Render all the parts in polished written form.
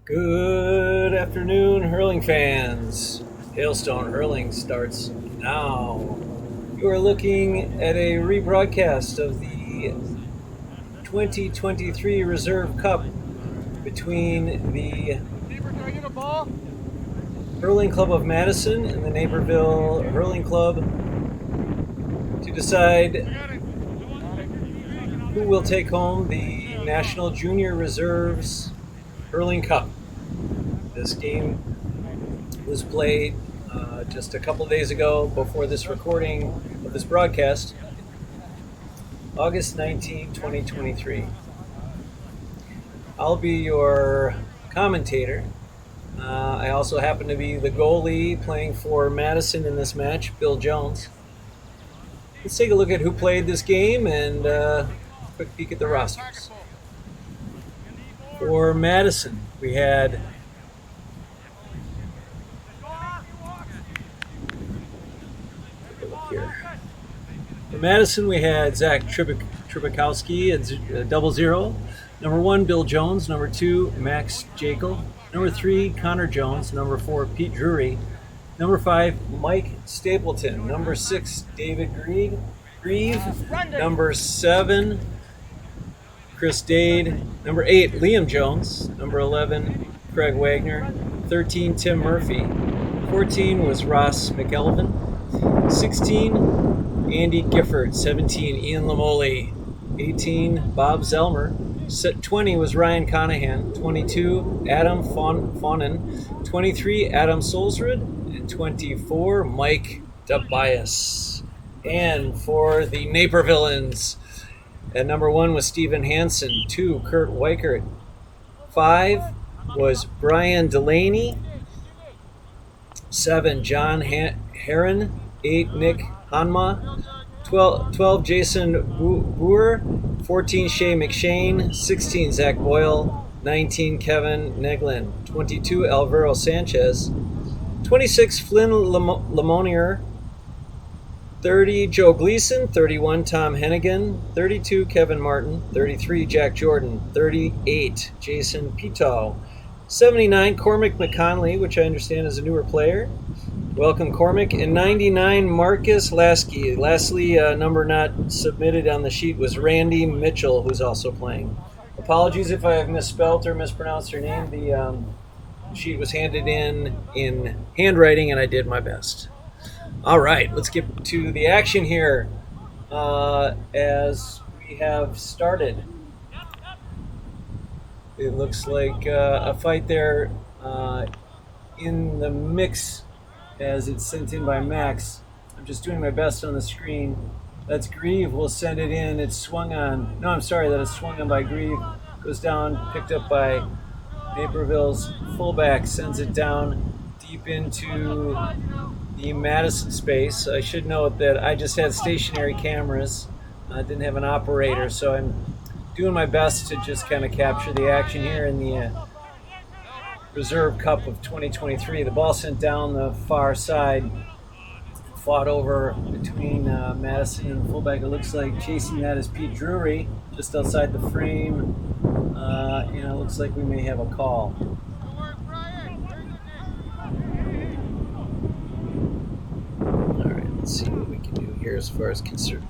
Good afternoon, hurling fans. Hailstone Hurling starts now. You are looking at a rebroadcast of the 2023 Reserve Cup between the Hurling Club of Madison and the Naperville Hurling Club to decide who will take home the National Junior Reserves Hurling Cup. This game was played just a couple days ago before this recording of this broadcast, August 19, 2023. I'll be your commentator. I also happen to be the goalie playing for Madison in this match, Bill Jones. Let's take a look at who played this game and a quick peek at the rosters. For Madison, we had For Madison, we had Zach Trubikowski at 00. Number 1, Bill Jones. Number 2, Max Jekyll. Number 3, Connor Jones. Number 4, Pete Drury. Number 5, Mike Stapleton. Number 6, David Grieve. Number 7, Chris Dade. Number 8, Liam Jones. Number 11, Craig Wagner. 13, Tim Murphy. 14 was Ross McElvin. 16, Andy Gifford. 17, Ian Lamole. 18, Bob Zellmer. 20 was Ryan Conahan. 22, Adam Faunen. 23, Adam Solsrud. And 24, Mike Tobias. And for the Napervilleans, at number 1 was Stephen Hansen. 2, Kurt Weichert. 5 was Brian Delaney. 7, John Heron. 8, Nick Hanma. 12, Jason Boer. 14, Shay McShane. 16, Zach Boyle. 19, Kevin Neglin. 22, Alvaro Sanchez. 26, Flynn Lamonier. 30, Joe Gleason. 31, Tom Hennigan. 32, Kevin Martin. 33, Jack Jordan. 38, Jason Pito. 79, Cormac McConley, which I understand is a newer player. Welcome, Cormac. And 99, Marcus Lasky. Lastly, number not submitted on the sheet was Randy Mitchell, who's also playing. Apologies if I have misspelt or mispronounced your name. The sheet was handed in handwriting, and I did my best. All right, let's get to the action here as we have started. It looks like a fight there in the mix as it's sent in by Max. I'm just doing my best on the screen. That's Grieve. We'll send it in. It's swung on. No, I'm sorry. That is swung on by Grieve. Goes down, picked up by Naperville's fullback. Sends it down deep into the Madison space. I should note that I just had stationary cameras. I didn't have an operator, so I'm doing my best to just kind of capture the action here in the Reserve Cup of 2023. The ball sent down the far side, fought over between Madison and the fullback. It looks like chasing that is Pete Drury, just outside the frame. And it looks like we may have a call. All right, let's see what we can do here as far as concern.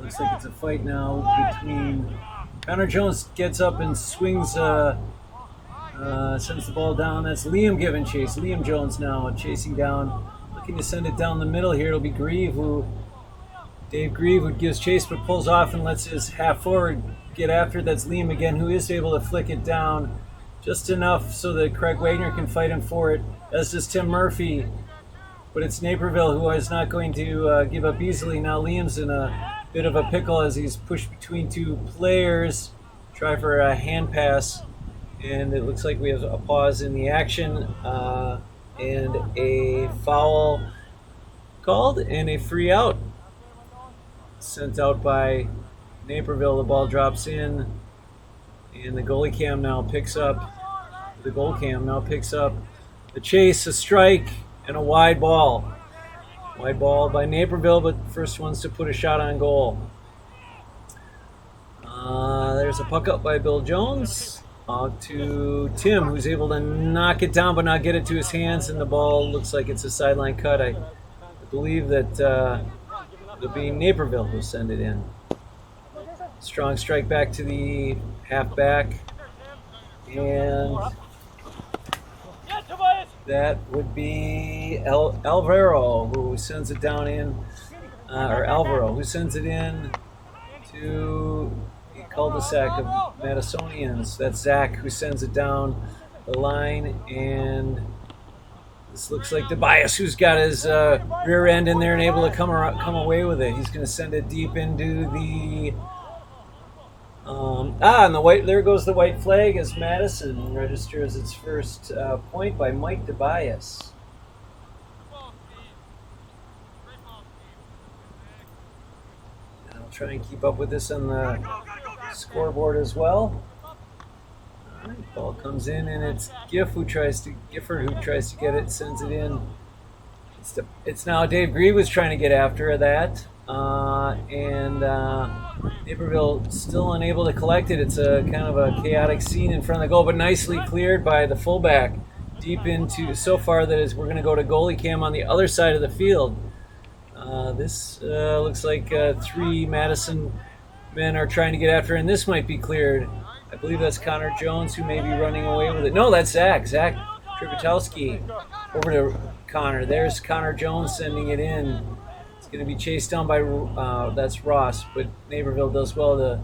Looks like it's a fight now between Connor Jones. Gets up and swings, sends the ball down. That's Liam giving chase. Liam Jones now chasing down, looking to send it down the middle here. It'll be Dave Grieve, who gives chase but pulls off and lets his half forward get after it. That's Liam again, who is able to flick it down just enough so that Craig Wagner can fight him for it, as does Tim Murphy. But it's Naperville who is not going to give up easily. Now Liam's in a bit of a pickle as he's pushed between two players. Try for a hand pass, and it looks like we have a pause in the action and a foul called and a free out sent out by Naperville. The ball drops in, and the goal cam now picks up the chase, a strike, and a wide ball. Wide ball by Naperville, but first ones to put a shot on goal. There's a puck up by Bill Jones. Out to Tim, who's able to knock it down but not get it to his hands, and the ball looks like it's a sideline cut. I believe that it'll be Naperville who'll send it in. Strong strike back to the halfback, and that would be Alvaro who sends it down in, or Alvaro who sends it in to the cul-de-sac of Madisonians. That's Zach who sends it down the line, and this looks like Tobias who's got his rear end in there and able to come away with it. He's going to send it deep into the and there goes the white flag as Madison registers its first point by Mike Tobias. And I'll try and keep up with this on the scoreboard as well. All right, ball comes in, and it's Gifford who tries to get it, sends it in. It's now Dave Grieve was trying to get after that, and Naperville still unable to collect it. It's a kind of a chaotic scene in front of the goal, but nicely cleared by the fullback deep into, so far that we're going to go to goalie cam on the other side of the field. This looks like 3 Madison men are trying to get after, and this might be cleared. I believe that's Connor Jones who may be running away with it. No, that's Zach Tripetowski over to Connor. There's Connor Jones sending it in. It's going to be chased down by that's Ross, but Naperville does well to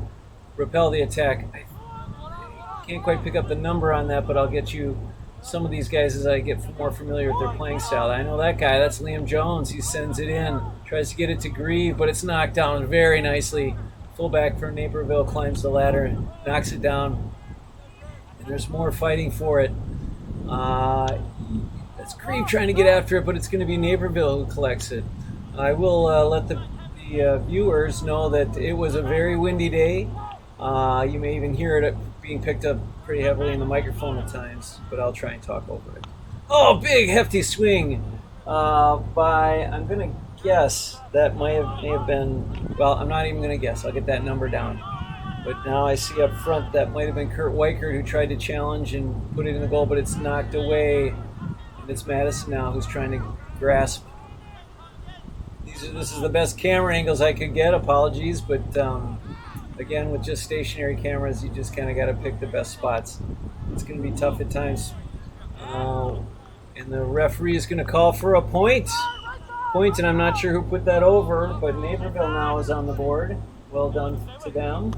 repel the attack. I can't quite pick up the number on that, but I'll get you some of these guys as I get more familiar with their playing style. I know that guy. That's Liam Jones. He sends it in, tries to get it to Grieve, but it's knocked down very nicely. Fullback for Naperville climbs the ladder and knocks it down. And there's more fighting for it. That's Grieve trying to get after it, but it's going to be Naperville who collects it. I will let the viewers know that it was a very windy day. You may even hear it being picked up pretty heavily in the microphone at times, but I'll try and talk over it. Oh, big hefty swing by, I'm going to guess that may have been, well, I'm not even going to guess. I'll get that number down. But now I see up front that might have been Kurt Weichert who tried to challenge and put it in the goal, but it's knocked away. And it's Madison now who's trying to grasp. This is the best camera angles I could get. Apologies, but again, with just stationary cameras, you just kind of got to pick the best spots. It's going to be tough at times. And the referee is going to call for a point, and I'm not sure who put that over, but Naperville now is on the board. Well done to them.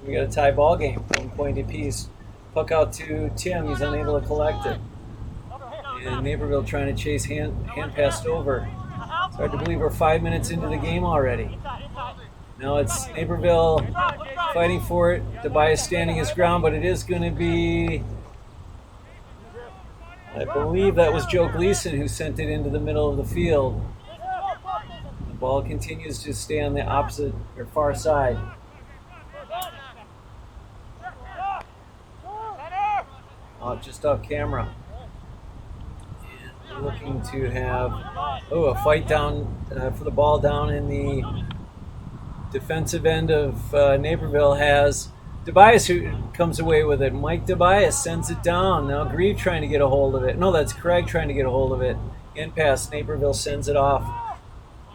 We got a tie ball game, 1 point apiece. Puck out to Tim. He's unable to collect it. And Naperville trying to chase hand passed over. It's hard to believe we're 5 minutes into the game already. Now it's Naperville fighting for it. Tobias standing his ground, but it is going to be, I believe that was Joe Gleason who sent it into the middle of the field. The ball continues to stay on the opposite or far side. Just off camera. And we're looking to have a fight down for the ball down in the defensive end of Naperville has Tobias who comes away with it. Mike Tobias sends it down. Now Grieve trying to get a hold of it. No, that's Craig trying to get a hold of it. In pass, Naperville sends it off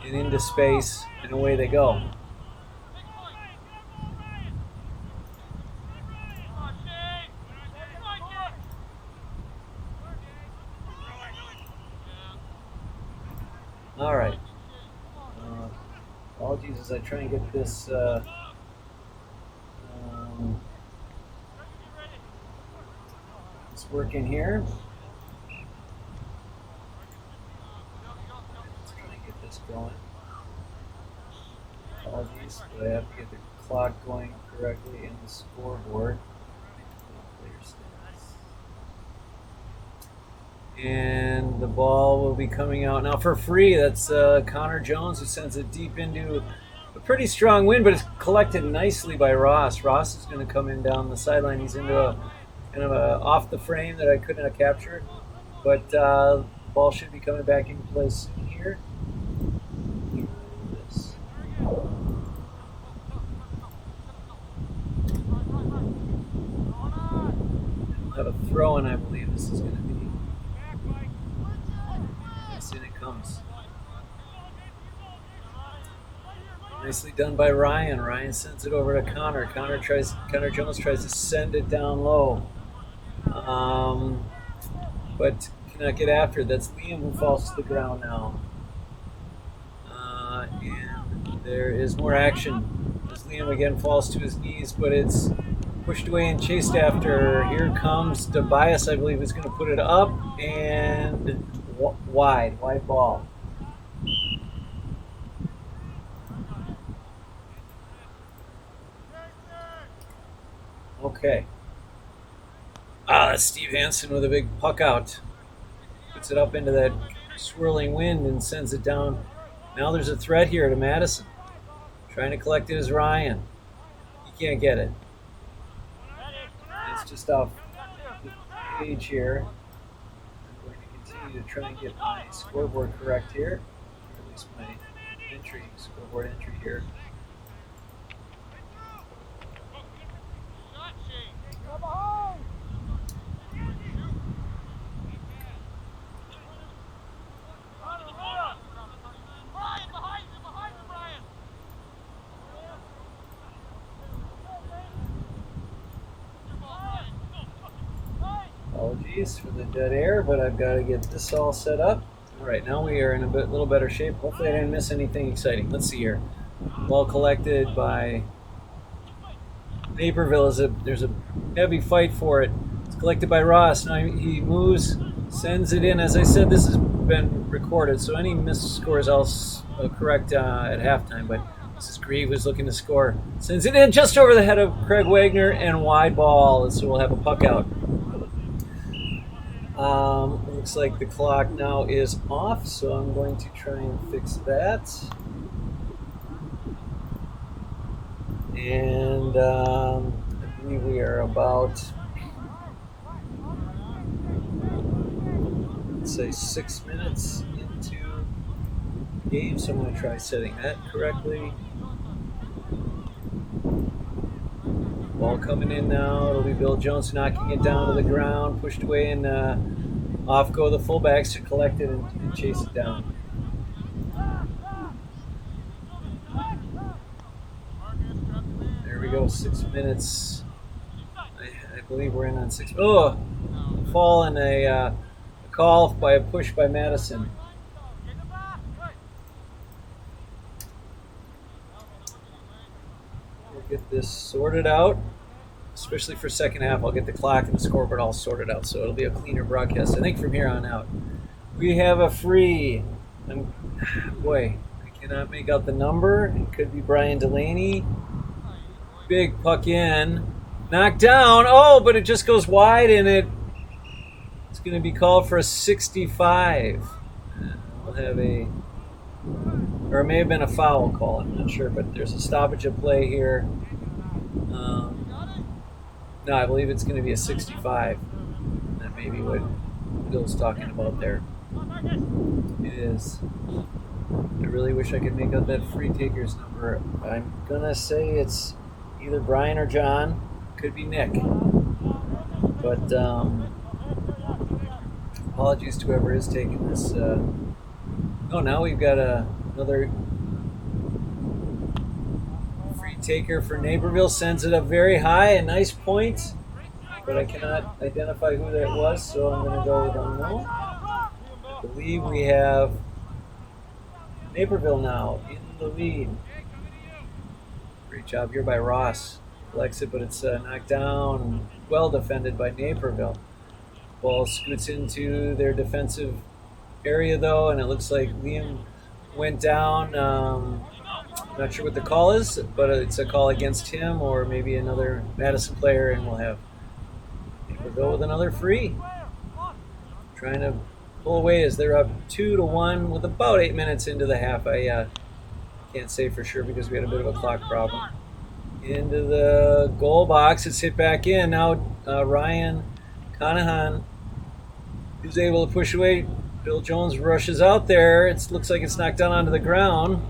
and into space, and away they go. All right. Apologies as I try and get this working here. Let's try and get this going. Apologies, but I have to get the clock going correctly in the scoreboard. And the ball will be coming out now for free. That's Connor Jones who sends it deep into a pretty strong wind, but it's collected nicely by Ross. Ross is going to come in down the sideline. He's into a kind of a off the frame that I couldn't have captured, but the ball should be coming back into place here. a throw-in, I believe this is going to be. Yes, in it comes. Nicely done by Ryan. Ryan sends it over to Connor. Connor Jones tries to send it down low, but cannot get after it. That's Liam who falls to the ground now. And there is more action as Liam again falls to his knees, but it's pushed away and chased after. Here comes Tobias, I believe, is going to put it up and wide ball. Okay. That's Steve Hansen with a big puck out. Puts it up into that swirling wind and sends it down. Now there's a threat here to Madison. Trying to collect it is Ryan. He can't get it. It's just off the page here. I'm going to continue to try and get my scoreboard correct here. Or at least my scoreboard entry here. Apologies for the dead air, but I've got to get this all set up. All right, now we are in a little better shape. Hopefully I didn't miss anything exciting. Let's see here. Well collected by Naperville. There's a heavy fight for it. It's collected by Ross. Now he moves, sends it in. As I said, this has been recorded, so any missed scores I'll correct at halftime, but this is Grieve who's looking to score. Sends it in just over the head of Craig Wagner and wide ball, so we'll have a puck out. Looks like the clock now is off, so I'm going to try and fix that. And I believe we are about, let's say, 6 minutes into the game, so I'm going to try setting that correctly. Ball coming in now. It'll be Bill Jones knocking it down to the ground, pushed away, and off go the fullbacks to collect it and chase it down. There we go, 6 minutes. I believe we're in on 6. Oh, fall and a call by a push by Madison. We'll get this sorted out. Especially for second half, I'll get the clock and the scoreboard all sorted out, so it'll be a cleaner broadcast, I think, from here on out. We have a free. Boy, I cannot make out the number. It could be Brian Delaney. Big puck in. Knocked down. Oh, but it just goes wide, and it's going to be called for a 65. We'll have or it may have been a foul call, I'm not sure, but there's a stoppage of play here. No, I believe it's going to be a 65. That may be what Bill's talking about there. It is. I really wish I could make out that free takers number. I'm going to say it's either Brian or John. Could be Nick. But apologies to whoever is taking this. Oh, now we've got another taker for Naperville. Sends it up very high, a nice point, but I cannot identify who that was, so I'm going to go with unknown. I believe we have Naperville now in the lead. Great job here by Ross. Collects it, but it's knocked down. Well defended by Naperville. Ball scoots into their defensive area, though, and it looks like Liam went down. Not sure what the call is, but it's a call against him or maybe another Madison player, and we'll go with another free. Trying to pull away as they're up 2-1 with about 8 minutes into the half. I can't say for sure because we had a bit of a clock problem. Into the goal box, it's hit back in. Now Ryan Conahan, who's able to push away. Bill Jones rushes out there. It looks like it's knocked down onto the ground.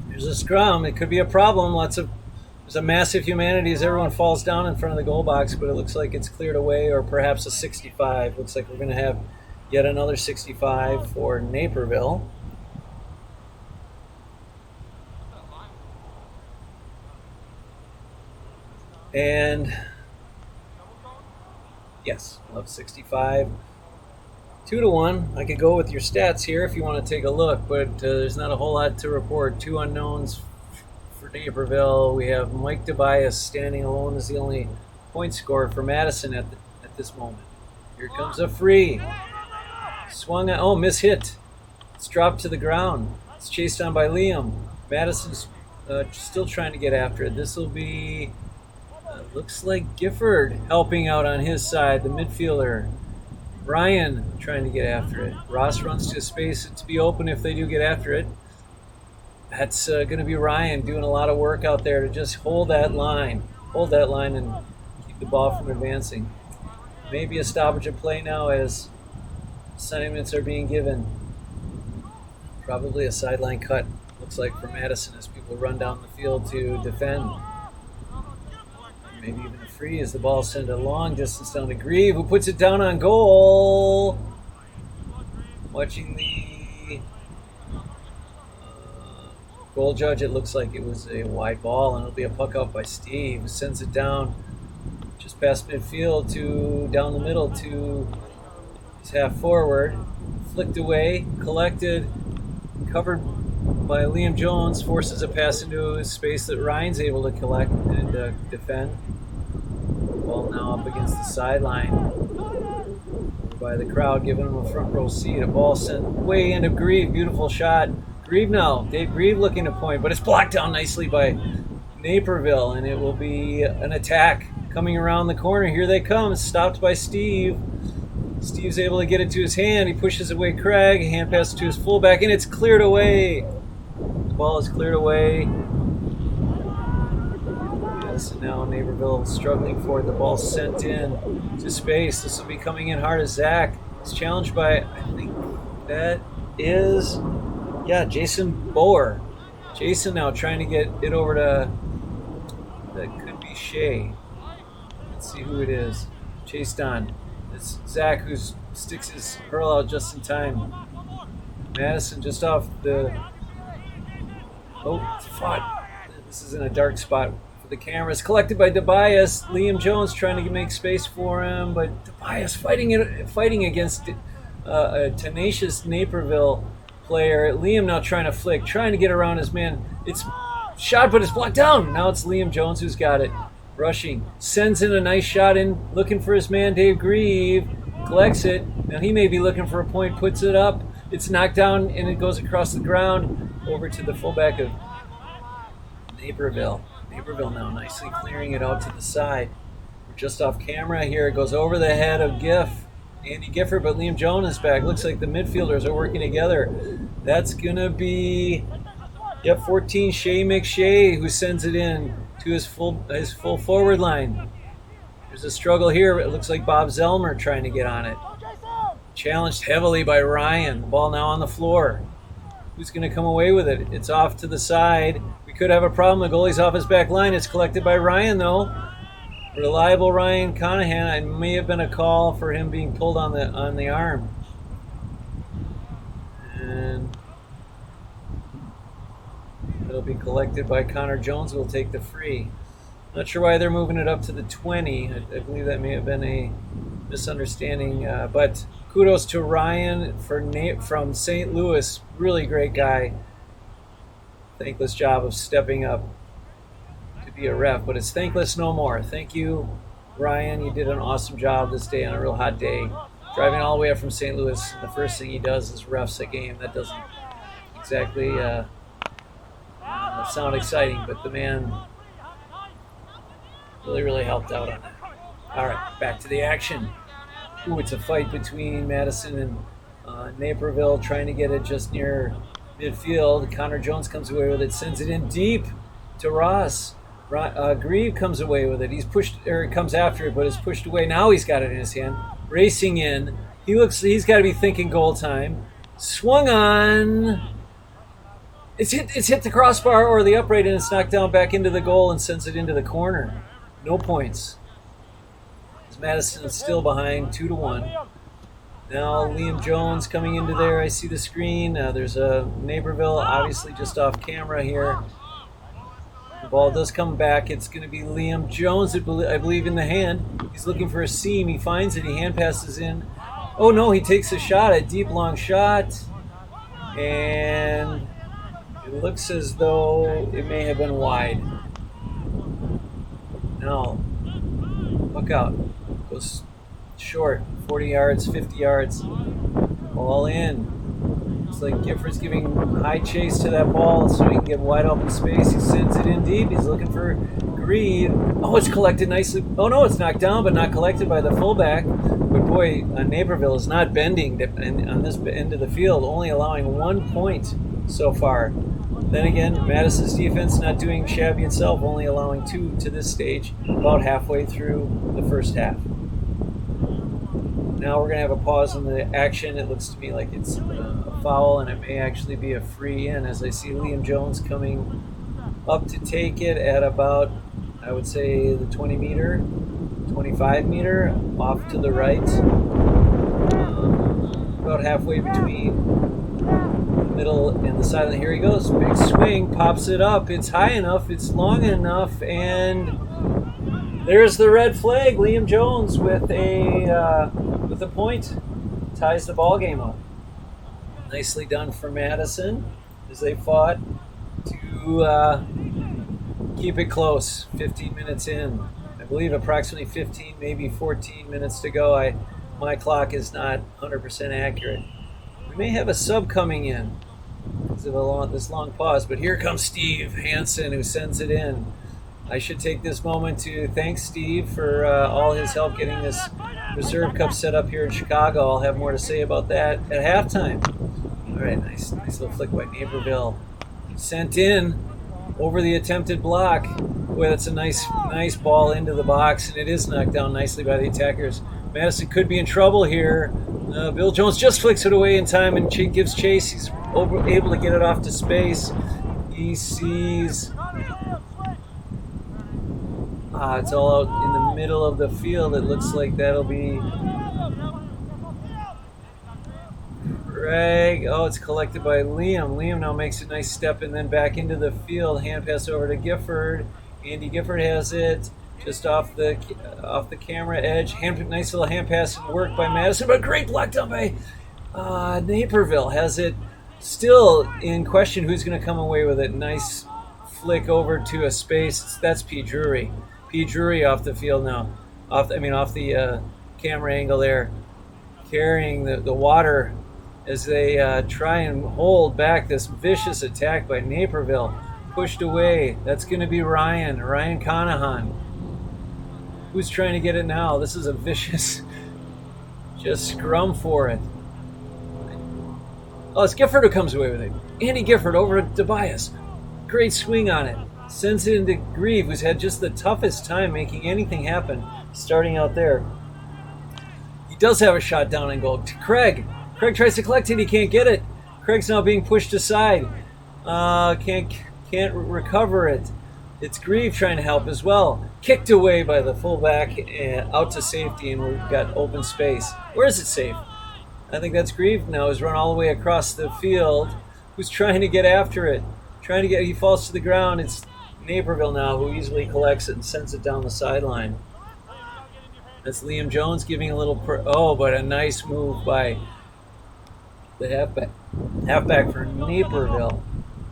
There's a scrum. It could be a problem. Lots of There's a massive humanity as everyone falls down in front of the goal box, but it looks like it's cleared away, or perhaps a 65. Looks like we're going to have yet another 65 for Naperville. And yes, love 65. 2-1. I could go with your stats here if you want to take a look, but there's not a whole lot to report. 2 unknowns for Naperville. We have Mike Tobias standing alone as the only point scorer for Madison at this moment. Here comes a free. Swung at, oh, mishit. It's dropped to the ground. It's chased on by Liam. Madison's still trying to get after it. This will be, looks like Gifford helping out on his side, the midfielder. Ryan trying to get after it. Ross runs to space to be open if they do get after it. That's going to be Ryan doing a lot of work out there to just hold that line. Hold that line and keep the ball from advancing. Maybe a stoppage of play now as assignments are being given. Probably a sideline cut, looks like, for Madison as people run down the field to defend. Maybe even a free as the ball sent a long distance down to Grieve, who puts it down on goal. Watching the goal judge, it looks like it was a wide ball, and it'll be a puck out by Steve, who sends it down just past midfield to down the middle to his half forward. Flicked away, collected, covered by Liam Jones, forces a pass into his space that Ryan's able to collect and defend. Ball now up against the sideline by the crowd, giving him a front row seat. A ball sent way into Grieve. Beautiful shot. Grieve now. Dave Grieve looking to point, but it's blocked down nicely by Naperville, and it will be an attack coming around the corner. Here they come. Stopped by Steve. Steve's able to get it to his hand. He pushes away Craig. Hand pass to his fullback, and it's cleared away. The ball is cleared away. Yes, now Naperville struggling for it. The ball sent in to space. This will be coming in hard as Zach. It's challenged by, I think that is, Jason Boer. Jason now trying to get it over to, that could be Shea. Let's see who it is. Chased on. It's Zach who sticks his hurl out just in time. Madison just off the... Oh, fought. This is in a dark spot for the cameras. Collected by Tobias. Liam Jones trying to make space for him, but Tobias fighting against a tenacious Naperville player. Liam now trying to flick, trying to get around his man. It's shot, but it's blocked down. Now it's Liam Jones who's got it. Rushing, sends in a nice shot in, looking for his man Dave Grieve, collects it. Now he may be looking for a point, puts it up. It's knocked down and it goes across the ground over to the fullback of Naperville. Naperville now nicely clearing it out to the side. We're just off camera here. It goes over the head of Andy Gifford, but Liam Jones is back. Looks like the midfielders are working together. That's going to be, 14, Shea McShea, who sends it in to his full forward line. There's a struggle here. It looks like Bob Zellmer trying to get on it. Challenged heavily by Ryan. The ball now on the floor. Who's going to come away with it? It's off to the side. We could have a problem. The goalie's off his back line. It's collected by Ryan, though. Reliable Ryan Conahan. It may have been a call for him being pulled on the arm. And it'll be collected by Connor Jones, who will take the free. Not sure why they're moving it up to the 20. I believe that may have been a misunderstanding. But kudos to Ryan from St. Louis. Really great guy. Thankless job of stepping up to be a ref, but it's thankless no more. Thank you, Ryan. You did an awesome job this day on a real hot day. Driving all the way up from St. Louis, the first thing he does is refs a game. That doesn't exactly sound exciting, but the man really helped out on it. All right, back to the action. Ooh, it's a fight between Madison and Naperville, trying to get it just near midfield. Connor Jones comes away with it, sends it in deep to Ross. Grieve comes away with it. He's pushed, or comes after it, but is pushed away. Now he's got it in his hand, racing in. He's got to be thinking goal time. Swung on. It's hit the crossbar or the upright, and it's knocked down back into the goal and sends it into the corner. No points. As Madison is still behind 2-1. Now Liam Jones coming into there. I see the screen. There's a Naperville, obviously just off camera here. The ball does come back. It's going to be Liam Jones, I believe, in the hand. He's looking for a seam. He finds it. He hand passes in. Oh no, he takes a shot, a deep long shot. And it looks as though it may have been wide. Now, look out. Goes short, 40 yards, 50 yards. Ball in. Looks like Gifford's giving high chase to that ball so he can get wide open space. He sends it in deep. He's looking for Greed. Oh, it's collected nicely. Oh no, it's knocked down, but not collected by the fullback. But boy, Naperville is not bending on this end of the field, only allowing 1 point so far. Then again, Madison's defense not doing shabby itself, only allowing 2 to this stage, about halfway through the first half. Now we're going to have a pause in the action. It looks to me like it's a foul, and it may actually be a free in, as I see Liam Jones coming up to take it at about, I would say, the 20 meter, 25 meter, off to the right. About halfway between the middle and the sideline. Here he goes. Big swing, pops it up. It's high enough, it's long enough, and there's the red flag. Liam Jones with a point ties the ball game up. Nicely done for Madison as they fought to keep it close. 15 minutes in, I believe, approximately 15, maybe 14 minutes to go. My clock is not 100% accurate. We may have a sub coming in because of this long pause, but here comes Steve Hansen, who sends it in. I should take this moment to thank Steve for all his help getting this Reserve Cup set up here in Chicago. I'll have more to say about that at halftime. All right, nice little flick by Naperville. Sent in over the attempted block. Boy, that's a nice ball into the box, and it is knocked down nicely by the attackers. Madison could be in trouble here. Bill Jones just flicks it away in time and gives chase. He's able to get it off to space. He sees... it's all out in the middle of the field. It looks like that'll be Craig. Oh, it's collected by Liam. Liam now makes a nice step and then back into the field. Hand pass over to Gifford. Andy Gifford has it just off the camera edge. Nice little hand pass and work by Madison, but great block done by Naperville. Has it still in question who's going to come away with it. Nice flick over to a space. That's P. Drury. P. Drury off the field now. Off the camera angle there. Carrying the water as they try and hold back this vicious attack by Naperville. Pushed away. That's going to be Ryan Conahan. Who's trying to get it now? This is a vicious just scrum for it. Oh, it's Gifford who comes away with it. Andy Gifford over to Tobias. Great swing on it. Sends it into Grieve, who's had just the toughest time making anything happen starting out there. He does have a shot down and goal. To Craig. Craig tries to collect it. He can't get it. Craig's now being pushed aside. Can't recover it. It's Grieve trying to help as well. Kicked away by the fullback out to safety, and we've got open space. Where is it safe? I think that's Grieve now. He's run all the way across the field. Who's trying to get after it? He falls to the ground. It's Naperville now who easily collects it and sends it down the sideline. That's Liam Jones giving a little... but a nice move by the halfback for Naperville.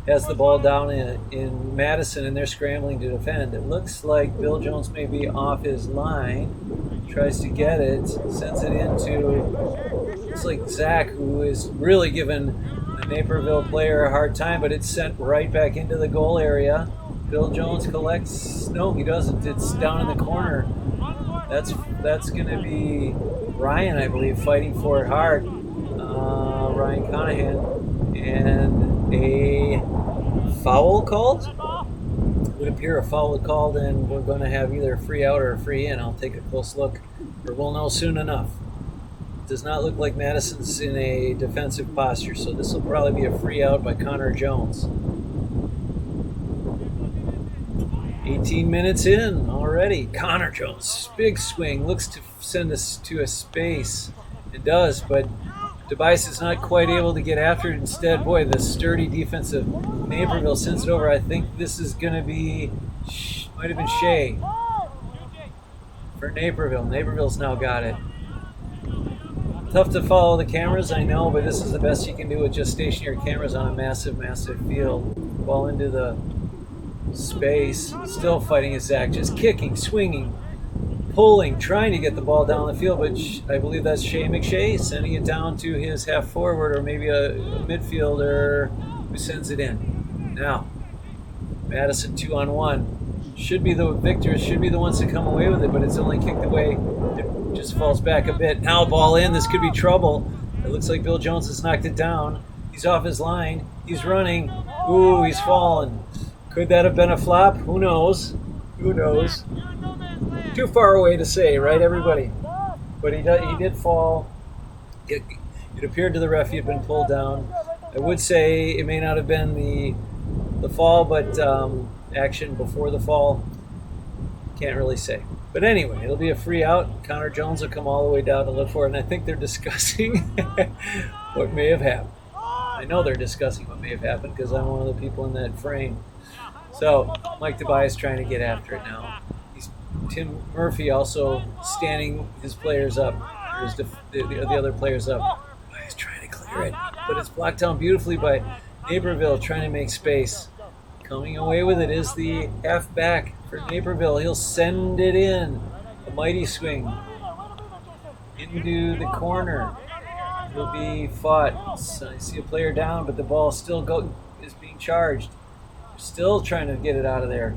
Has the ball down in Madison, and they're scrambling to defend. It looks like Bill Jones may be off his line. Tries to get it. Sends it into... Looks like Zach, who is really giving the Naperville player a hard time, but it's sent right back into the goal area. Bill Jones collects... No, he doesn't. It's down in the corner. That's going to be Ryan, I believe, fighting for it hard. Ryan Conahan. And a foul called? It would appear a foul called, and we're going to have either a free out or a free in. I'll take a close look, or we'll know soon enough. It does not look like Madison's in a defensive posture, so this will probably be a free out by Connor Jones. 18 minutes in already. Connor Jones, big swing, looks to send us to a space. It does, but Tobias is not quite able to get after it. Instead, boy, the sturdy defense of Naperville sends it over. I think this is going to be, might have been Shea for Naperville. Naperville's now got it. Tough to follow the cameras, I know, but this is the best you can do with just stationary cameras on a massive, massive field. Ball into the space, still fighting his Zach, just kicking, swinging, pulling, trying to get the ball down the field, but I believe that's Shea McShay sending it down to his half forward or maybe a midfielder who sends it in. Now, Madison 2-on-1. Should be the victors, should be the ones to come away with it, but it's only kicked away. It just falls back a bit. Now ball in, this could be trouble. It looks like Bill Jones has knocked it down. He's off his line, he's running. Ooh, he's fallen. Could that have been a flop? Who knows? Who knows? Too far away to say, right, everybody? But he did fall. It appeared to the ref he had been pulled down. I would say it may not have been the fall, but action before the fall. Can't really say. But anyway, it'll be a free out. Connor Jones will come all the way down to look for it, and I think they're discussing what may have happened. I know they're discussing what may have happened because I'm one of the people in that frame. So Mike Tobias trying to get after it now. Tim Murphy also standing his players up, or the other players up. He's trying to clear it, but it's blocked down beautifully by Naperville trying to make space. Coming away with it is the halfback for Naperville. He'll send it in. A mighty swing into the corner. It'll be fought. So I see a player down, but the ball still is being charged. Still trying to get it out of there.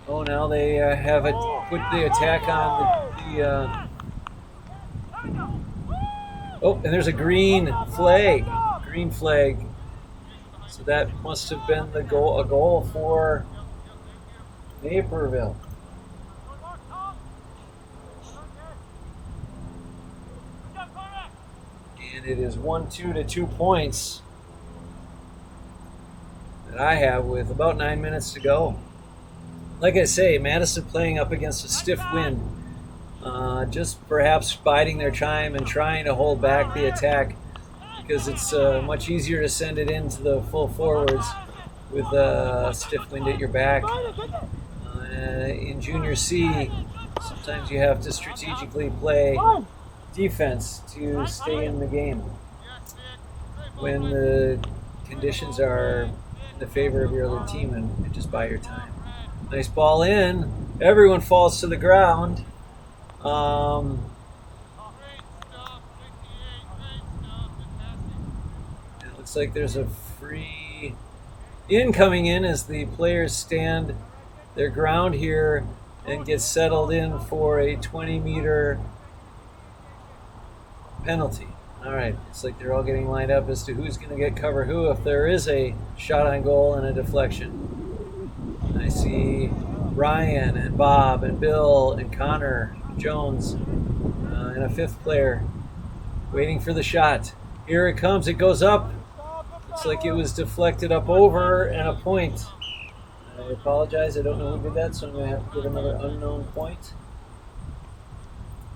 Oh, now they have put the attack on oh, and there's a green flag. Green flag. So that must have been a goal for Naperville. And it is 1-2 to 2 points that I have with about 9 minutes to go. Like I say, Madison playing up against a stiff wind, just perhaps biding their time and trying to hold back the attack because it's much easier to send it into the full forwards with a stiff wind at your back. In Junior C, sometimes you have to strategically play defense to stay in the game when the conditions are in the favor of your other team and just buy your time. Nice ball in. Everyone falls to the ground. It looks like there's a free in coming in as the players stand their ground here and get settled in for a 20-meter penalty. All right, it's like they're all getting lined up as to who's going to get cover who if there is a shot on goal and a deflection. I see Ryan and Bob and Bill and Connor Jones and a fifth player waiting for the shot. Here it comes. It goes up. Looks like it was deflected up over and a point. I apologize. I don't know who did that, so I'm going to have to give another unknown point.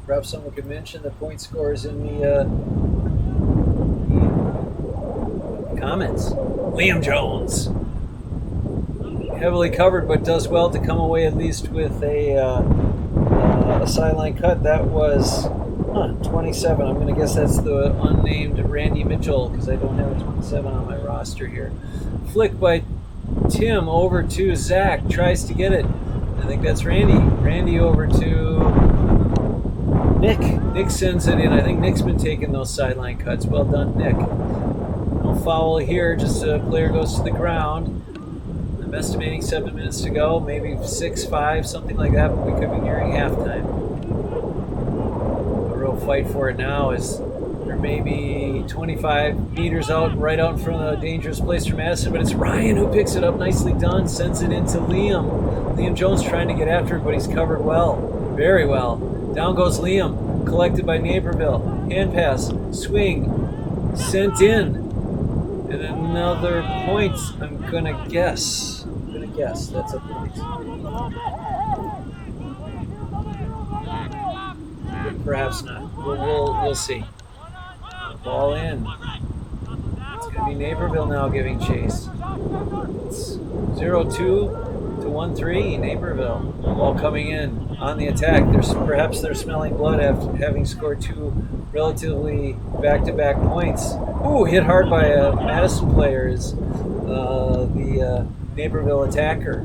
Perhaps someone could mention the point scores in the comments. Liam Jones. Heavily covered, but does well to come away at least with a sideline cut. That was 27. I'm going to guess that's the unnamed Randy Mitchell because I don't have a 27 on my roster here. Flick by Tim over to Zach. Tries to get it. I think that's Randy. Randy over to Nick. Nick sends it in. I think Nick's been taking those sideline cuts. Well done, Nick. No foul here. Just a player goes to the ground. I'm estimating 7 minutes to go, maybe 6, 5, something like that, but we could be nearing halftime. A real fight for it now is they're maybe 25 meters out, right out in front of a dangerous place for Madison, but it's Ryan who picks it up, nicely done, sends it into Liam. Liam Jones trying to get after it, but he's covered well, very well. Down goes Liam, collected by Naperville. Hand pass, swing, sent in. And another point, I'm going to guess Yes, that's a point. But perhaps not. We'll see. Ball in. It's going to be Naperville now giving chase. It's 0-2 to 1-3. Naperville. Ball coming in on the attack. Perhaps they're smelling blood after having scored 2 relatively back-to-back points. Ooh, hit hard by a Madison player is the Naperville attacker.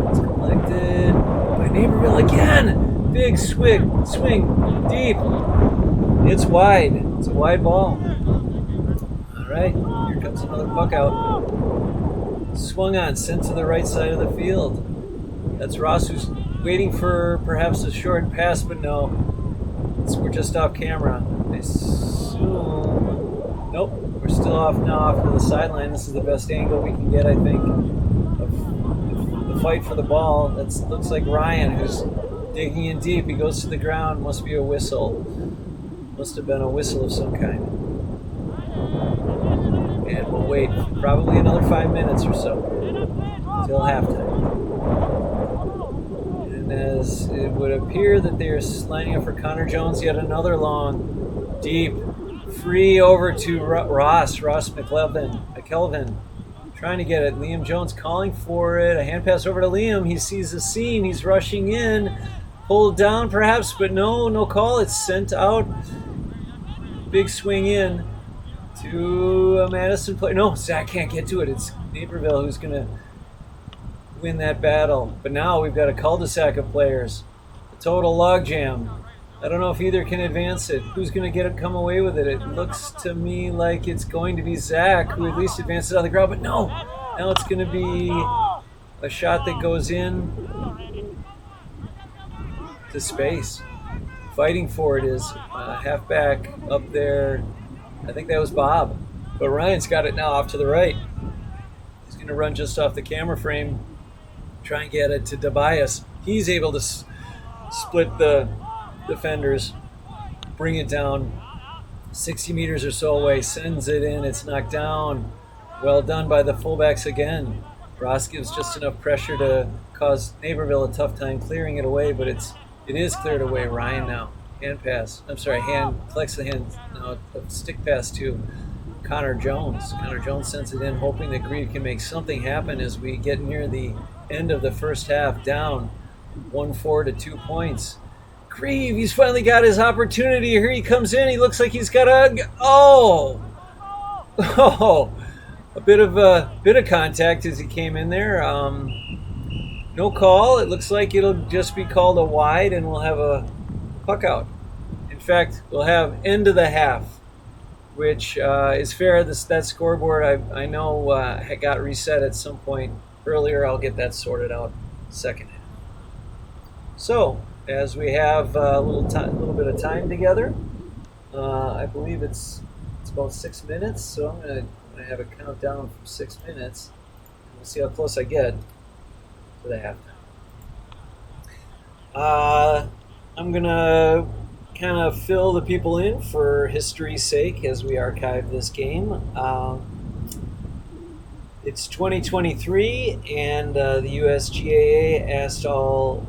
It's collected by Naperville again. Big swing deep. It's wide. It's a wide ball. All right, here comes another puck out. Swung on, sent to the right side of the field. That's Ross, who's waiting for perhaps a short pass, but no. We're just off camera. I assume. Nope, we're still off to the sideline. This is the best angle we can get, I think, of the fight for the ball. That looks like Ryan, who's digging in deep. He goes to the ground. Must be a whistle. Must have been a whistle of some kind. And we'll wait probably another 5 minutes or so until halftime. And as it would appear that they are lining up for Connor Jones, yet another long, deep, free over to Ross McKelvin, trying to get it. Liam Jones calling for it. A hand pass over to Liam. He sees the seam. He's rushing in. Pulled down perhaps, but no call. It's sent out. Big swing in to a Madison player. No, Zach can't get to it. It's Naperville who's going to win that battle. But now we've got a cul-de-sac of players. A total logjam. I don't know if either can advance it. Who's going to get it, come away with it? It looks to me like it's going to be Zach, who at least advances out of the crowd. But no, now it's going to be a shot that goes in to space. Fighting for it is halfback up there. I think that was Bob. But Ryan's got it now off to the right. He's going to run just off the camera frame, try and get it to Tobias. He's able to split the defenders, bring it down 60 meters or so away, sends it in. It's knocked down. Well done by the fullbacks again. Ross gives just enough pressure to cause Naperville a tough time clearing it away, but it is cleared away. Ryan now. Collects the hand, a stick pass to Connor Jones. Connor Jones sends it in, hoping that Grieve can make something happen as we get near the end of the first half, down 1-4 to 2 points. Grieve, he's finally got his opportunity. Here he comes in. He looks like he's got a bit of contact as he came in there. No call. It looks like it'll just be called a wide, and we'll have a puck out. In fact, we'll have end of the half, which is fair. That scoreboard I know got reset at some point earlier. I'll get that sorted out second half. So as we have a little bit of time together, I believe it's about 6 minutes. So I'm gonna have a countdown from 6 minutes. We'll see how close I get to the halftime. I'm going to kind of fill the people in for history's sake as we archive this game. It's 2023, and the USGAA asked all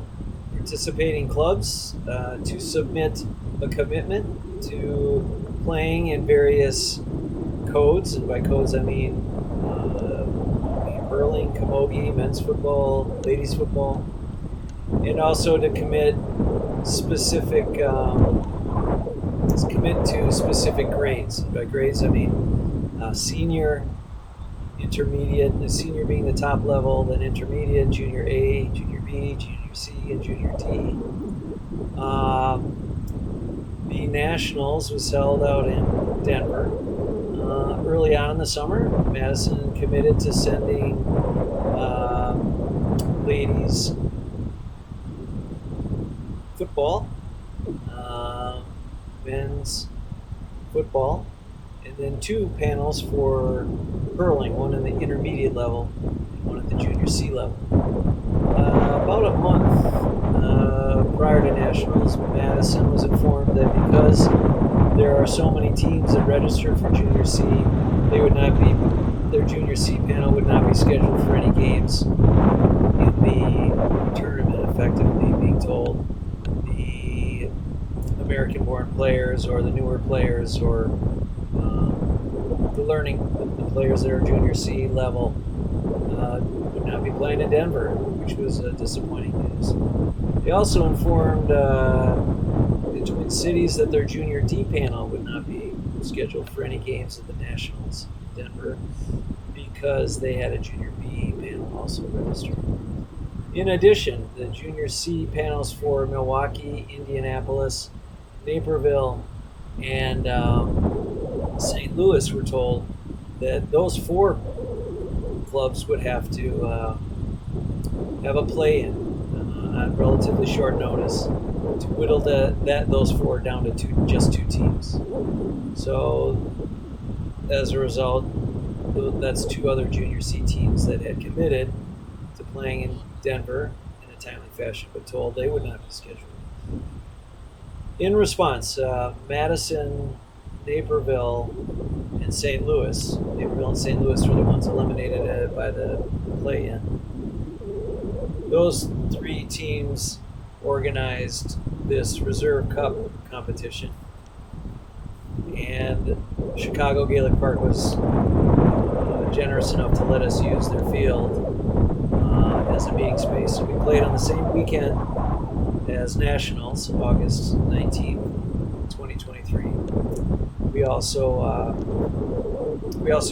participating clubs to submit a commitment to playing in various codes, and by codes I mean hurling, camogie, men's football, ladies football, and also to commit to specific grades. By grades I mean senior, intermediate, the senior being the top level, then intermediate, junior A, junior B, junior C, and junior D. The Nationals was held out in Denver. Early on in the summer, Madison committed to sending ladies football, men's football, and then 2 panels for hurling, one in the intermediate level and one at the junior C level. About a month prior to Nationals, Madison was informed that because there are so many teams that register for junior C, they would not be their Junior C panel would not be scheduled for any games in the tournament, effectively being told the American-born players or the newer players or the players that are Junior C level would not be playing in Denver, which was disappointing news. They also informed the Twin Cities that their Junior D panel would not be scheduled for any games at the Nationals in Denver because they had a Junior B panel also registered. In addition, the Junior C panels for Milwaukee, Indianapolis, Naperville, and St. Louis were told that those 4 clubs would have to have a play-in on relatively short notice to whittle those 4 down to just 2 teams. So, as a result, that's 2 other Junior C teams that had committed to playing in Denver in a timely fashion, but told they would not be scheduled. In response, Madison, Naperville, and St. Louis. Naperville and St. Louis were the ones eliminated by the play-in. Those 3 teams organized this Reserve Cup competition, and Chicago Gaelic Park was generous enough to let us use their field as a meeting space. So we played on the same weekend as Nationals, August 19th, 2023. We also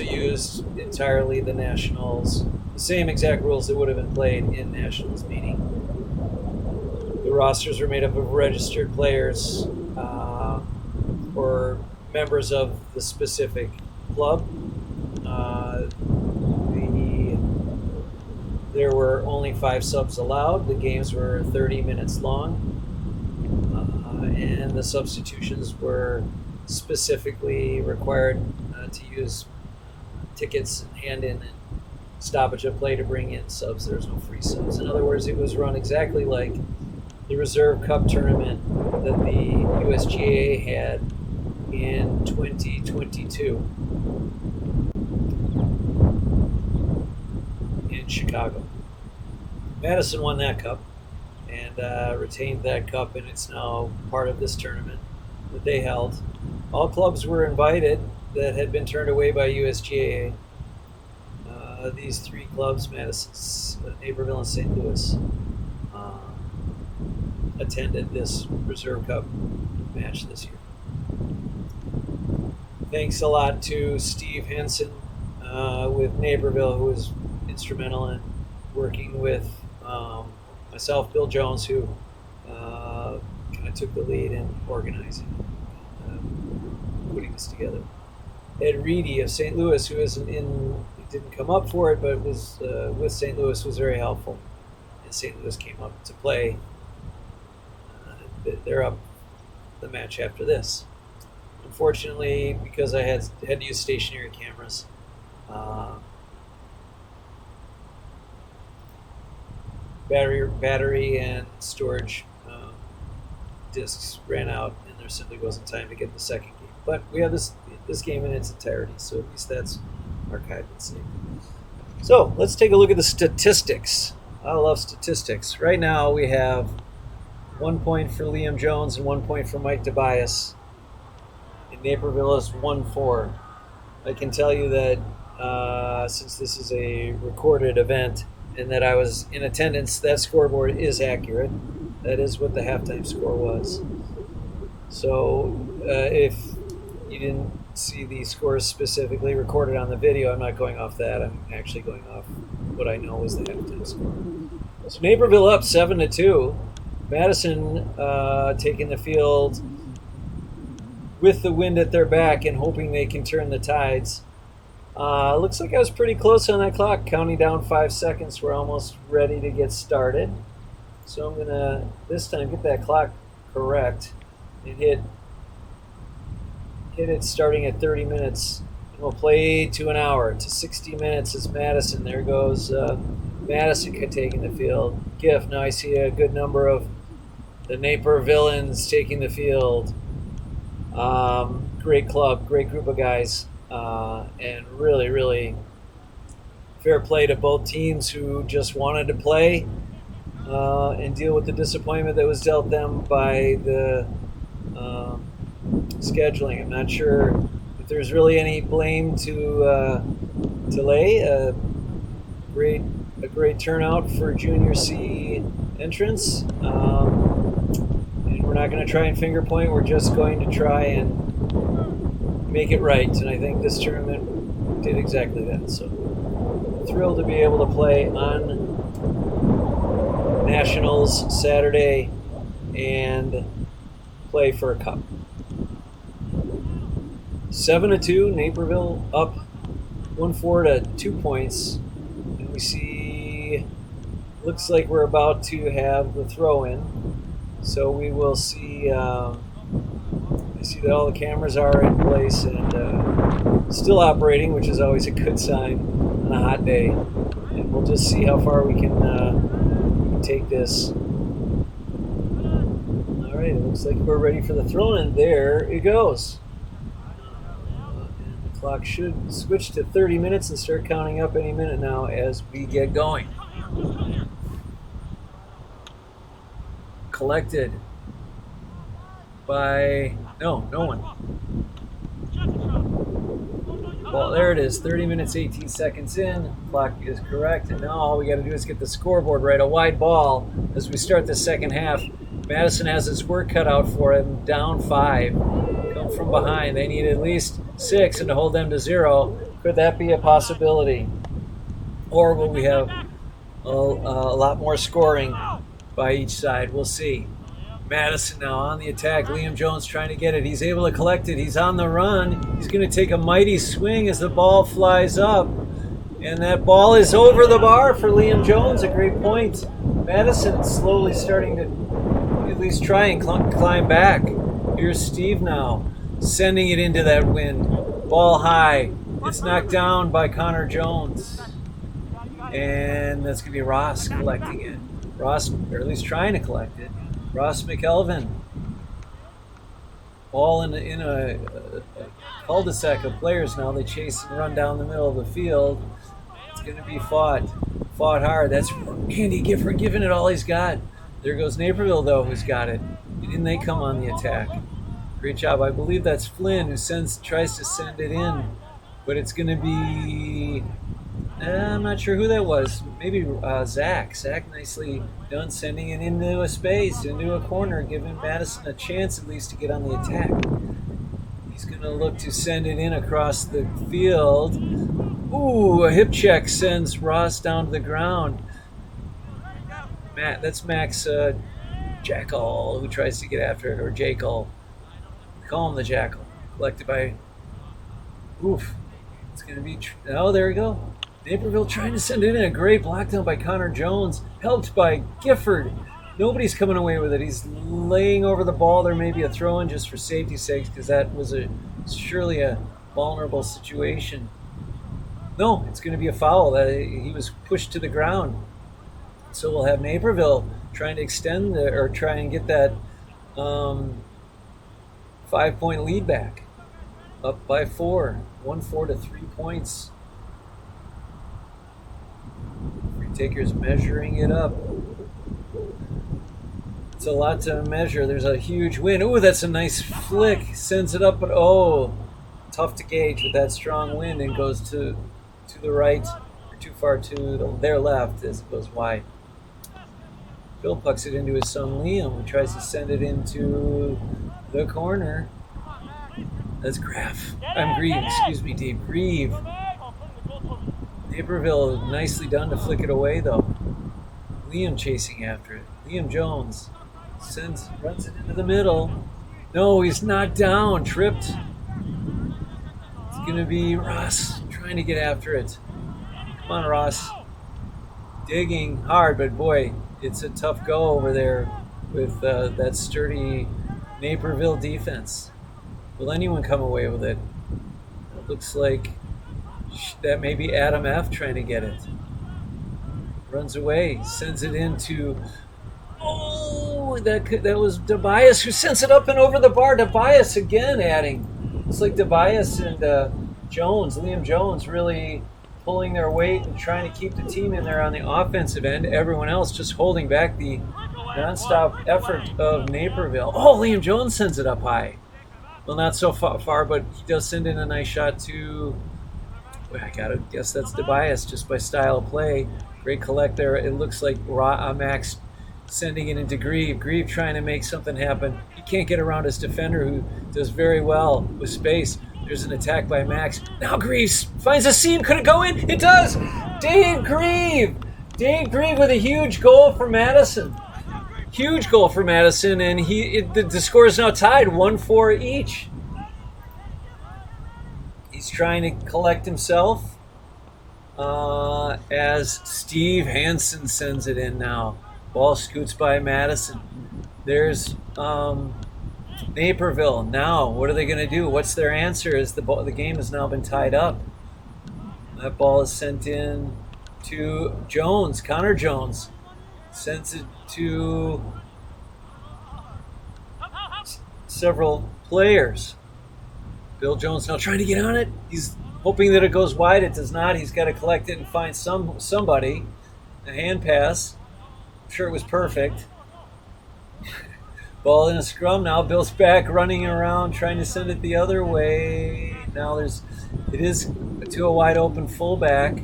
used entirely the Nationals, the same exact rules that would have been played in Nationals meeting. The rosters were made up of registered players or members of the specific club. There were only 5 subs allowed. The games were 30 minutes long, and the substitutions were specifically required to use tickets and hand in and stoppage of play to bring in subs. There's no free subs. In other words, it was run exactly like the Reserve Cup tournament that the USGA had in 2022 in Chicago. Madison won that cup and retained that cup, and it's now part of this tournament that they held. All clubs were invited that had been turned away by USGA. These 3 clubs, Madison, Naperville, and St. Louis, attended this Reserve Cup match this year. Thanks a lot to Steve Henson with Naperville, who was instrumental in working with myself, Bill Jones, who kind of took the lead in organizing, putting this together. Ed Reedy of St. Louis, who didn't come up for it, but was with St. Louis, was very helpful. And St. Louis came up to play. They're up the match after this. Unfortunately, because I had to use stationary cameras, battery and storage discs ran out, and there simply wasn't time to get the second game. But we have this game in its entirety, so at least that's archived and saved. So let's take a look at the statistics. I love statistics. Right now we have 1 point for Liam Jones and 1 point for Mike Tobias. And Naperville is 1-4. I can tell you that since this is a recorded event and that I was in attendance, that scoreboard is accurate. That is what the halftime score was. So if you didn't see the scores specifically recorded on the video, I'm not going off that. I'm actually going off what I know was the halftime score. So Naperville up 7-2. Madison taking the field with the wind at their back and hoping they can turn the tides. Looks like I was pretty close on that clock, counting down 5 seconds. We're almost ready to get started. So I'm going to, this time, get that clock correct and hit it starting at 30 minutes. And we'll play to an hour. To 60 minutes is Madison. There goes Madison taking the field. GIF. Now I see a good number of the Napier villains taking the field. Great club, great group of guys, and really, really fair play to both teams who just wanted to play and deal with the disappointment that was dealt them by the scheduling. I'm not sure if there's really any blame to lay. A great turnout for Junior C entrance. And we're not going to try and finger point. We're just going to try and make it right. And I think this tournament did exactly that. So thrilled to be able to play on Nationals Saturday and play for a cup. 7-2, Naperville up 1-4 to 2 points. And we see, looks like we're about to have the throw in. So we will see, I see that all the cameras are in place and still operating, which is always a good sign on a hot day. And we'll just see how far we can take this. All right, it looks like we're ready for the throw in. There it goes. Clock should switch to 30 minutes and start counting up any minute now as we get going. Collected by no one. Well, there it is. 30 minutes, 18 seconds in. Clock is correct. And now all we got to do is get the scoreboard right. A wide ball as we start the second half. Madison has its work cut out for him. Down 5. Come from behind. They need at least 6 and to hold them to 0. Could that be a possibility? Or will we have a lot more scoring by each side? We'll see. Madison now on the attack. Liam Jones trying to get it. He's able to collect it. He's on the run. He's going to take a mighty swing as the ball flies up. And that ball is over the bar for Liam Jones. A great point. Madison slowly starting to at least try and climb back. Here's Steve now, sending it into that wind. Ball high. It's knocked down by Connor Jones. And that's going to be Ross collecting it. Ross, or at least trying to collect it. Ross McElvin. Ball in a cul-de-sac of players now. They chase and run down the middle of the field. It's going to be fought hard. That's Andy Gifford giving it all he's got. There goes Naperville, though, who's got it. And they come on the attack. Great job. I believe that's Flynn who tries to send it in. But it's going to be... I'm not sure who that was. Maybe Zach. Zach nicely done sending it into a space, into a corner, giving Madison a chance at least to get on the attack. He's going to look to send it in across the field. Ooh, a hip check sends Ross down to the ground. That's Max Jackal who tries to get after it, or Jackal. Call him the Jackal. Collected by... Oof. It's going to be... Oh, there we go. Naperville trying to send it in. A great block down by Connor Jones, helped by Gifford. Nobody's coming away with it. He's laying over the ball. There may be a throw-in just for safety's sake, because that was surely a vulnerable situation. No, it's going to be a foul. He was pushed to the ground. So we'll have Naperville trying to extend or try and get that 5-point lead back. Up by 4. 1-4 to 3 points. Free takers measuring it up. It's a lot to measure. There's a huge wind. Ooh, that's a nice flick. Sends it up, but tough to gauge with that strong wind, and goes to the right, or too far to their left as it goes wide. Bill pucks it into his son Liam, who tries to send it into the corner. That's Grieve. Excuse me, Dave. Grieve. Naperville nicely done to flick it away, though. Liam chasing after it. Liam Jones runs it into the middle. No, he's knocked down, tripped. It's going to be Ross trying to get after it. Come on, Ross. Digging hard, but boy, it's a tough go over there with that sturdy Naperville defense. Will anyone come away with it? It looks like that may be Adam F. trying to get it. Runs away, sends it into... Oh, that was Tobias who sends it up and over the bar. Tobias again adding. It's like Tobias and Liam Jones really pulling their weight and trying to keep the team in there on the offensive end. Everyone else just holding back the nonstop effort of Naperville. Oh, Liam Jones sends it up high. Well, not so far, but he does send in a nice shot to... Well, I gotta guess that's Tobias just by style of play. Great collect there. It looks like Max sending it into Grieve. Grieve trying to make something happen. He can't get around his defender who does very well with space. There's an attack by Max. Now Grieve finds a seam. Could it go in? It does! Dave Grieve! Dave Grieve with a huge goal for Madison. Huge goal for Madison, and the score is now tied 1-4 each. He's trying to collect himself as Steve Hansen sends it in now. Ball scoots by Madison. There's Naperville. Now, what are they going to do? What's their answer? As the game has now been tied up. That ball is sent in to Jones. Connor Jones sends it to several players. Bill Jones now trying to get on it. He's hoping that it goes wide. It does not. He's got to collect it and find somebody. A hand pass. I'm sure it was perfect. Ball in a scrum now. Bill's back running around trying to send it the other way. Now it is to a wide open fullback.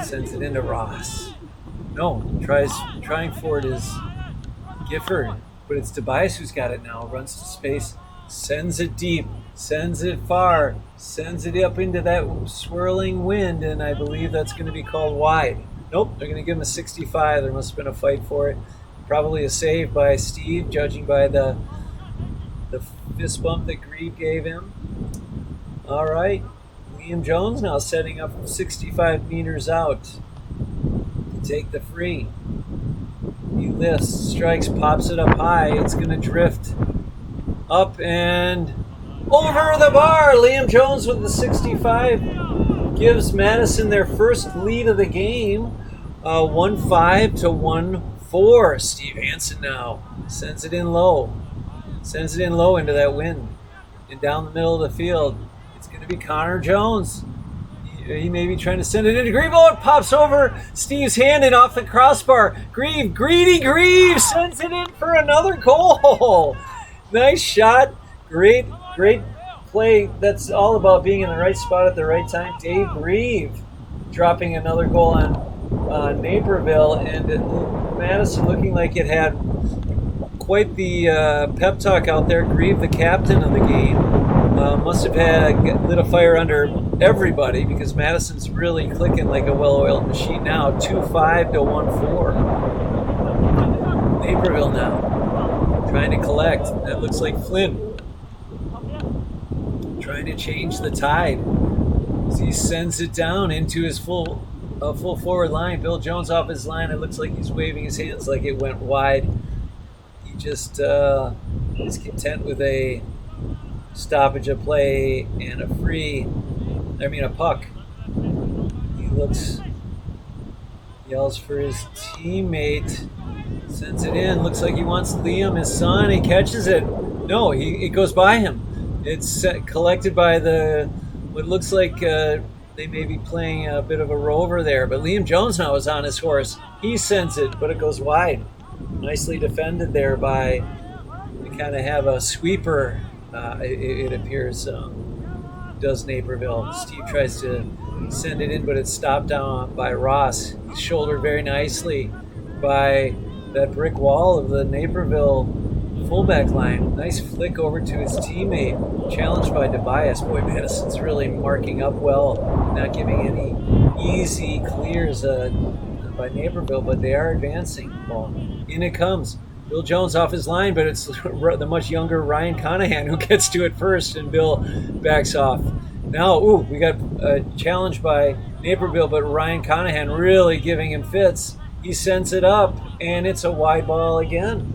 Sends it into Ross. No, trying for it is Gifford, but it's Tobias who's got it now. Runs to space, sends it deep, sends it far, sends it up into that swirling wind, and I believe that's going to be called wide. Nope, they're going to give him a 65. There must have been a fight for it. Probably a save by Steve, judging by the fist bump that Grieve gave him. All right, Liam Jones now setting up from 65 meters out to take the free. He lifts, strikes, pops it up high. It's going to drift up and over the bar. Liam Jones with the 65 gives Madison their first lead of the game, 1-5 to 1-4. Steve Hansen now sends it in low. Sends it in low into that wind. And down the middle of the field, it's going to be Connor Jones. He may be trying to send it into Grieve. Oh, it pops over Steve's hand and off the crossbar. Grieve, greedy Grieve, sends it in for another goal. Nice shot. Great play. That's all about being in the right spot at the right time. Dave Grieve dropping another goal on Naperville, and Madison looking like it had quite the pep talk out there. Grieve, the captain of the game, must have lit a fire under everybody because Madison's really clicking like a well-oiled machine now. 2-5 to 1-4. Naperville now trying to collect. That looks like Flynn trying to change the tide as he sends it down into his full forward line. Bill Jones off his line. It looks like he's waving his hands like it went wide. He just is content with a stoppage of play and a puck. He yells for his teammate, sends it in. Looks like he wants Liam, his son. He catches it. No, it goes by him. It's collected by what looks like they may be playing a bit of a rover there. But Liam Jones now is on his horse. He sends it, but it goes wide. Nicely defended there by, they kind of have a sweeper, it appears, does Naperville. Steve tries to send it in, but it's stopped down by Ross. He's shouldered very nicely by that brick wall of the Naperville fullback line. Nice flick over to his teammate, challenged by Tobias. Boy, Madison's really marking up well, not giving any easy clears by Naperville, but they are advancing. Well, in it comes. Bill Jones off his line, but it's the much younger Ryan Conahan who gets to it first, and Bill backs off. Now, we got a challenge by Naperville, but Ryan Conahan really giving him fits. He sends it up, and it's a wide ball again.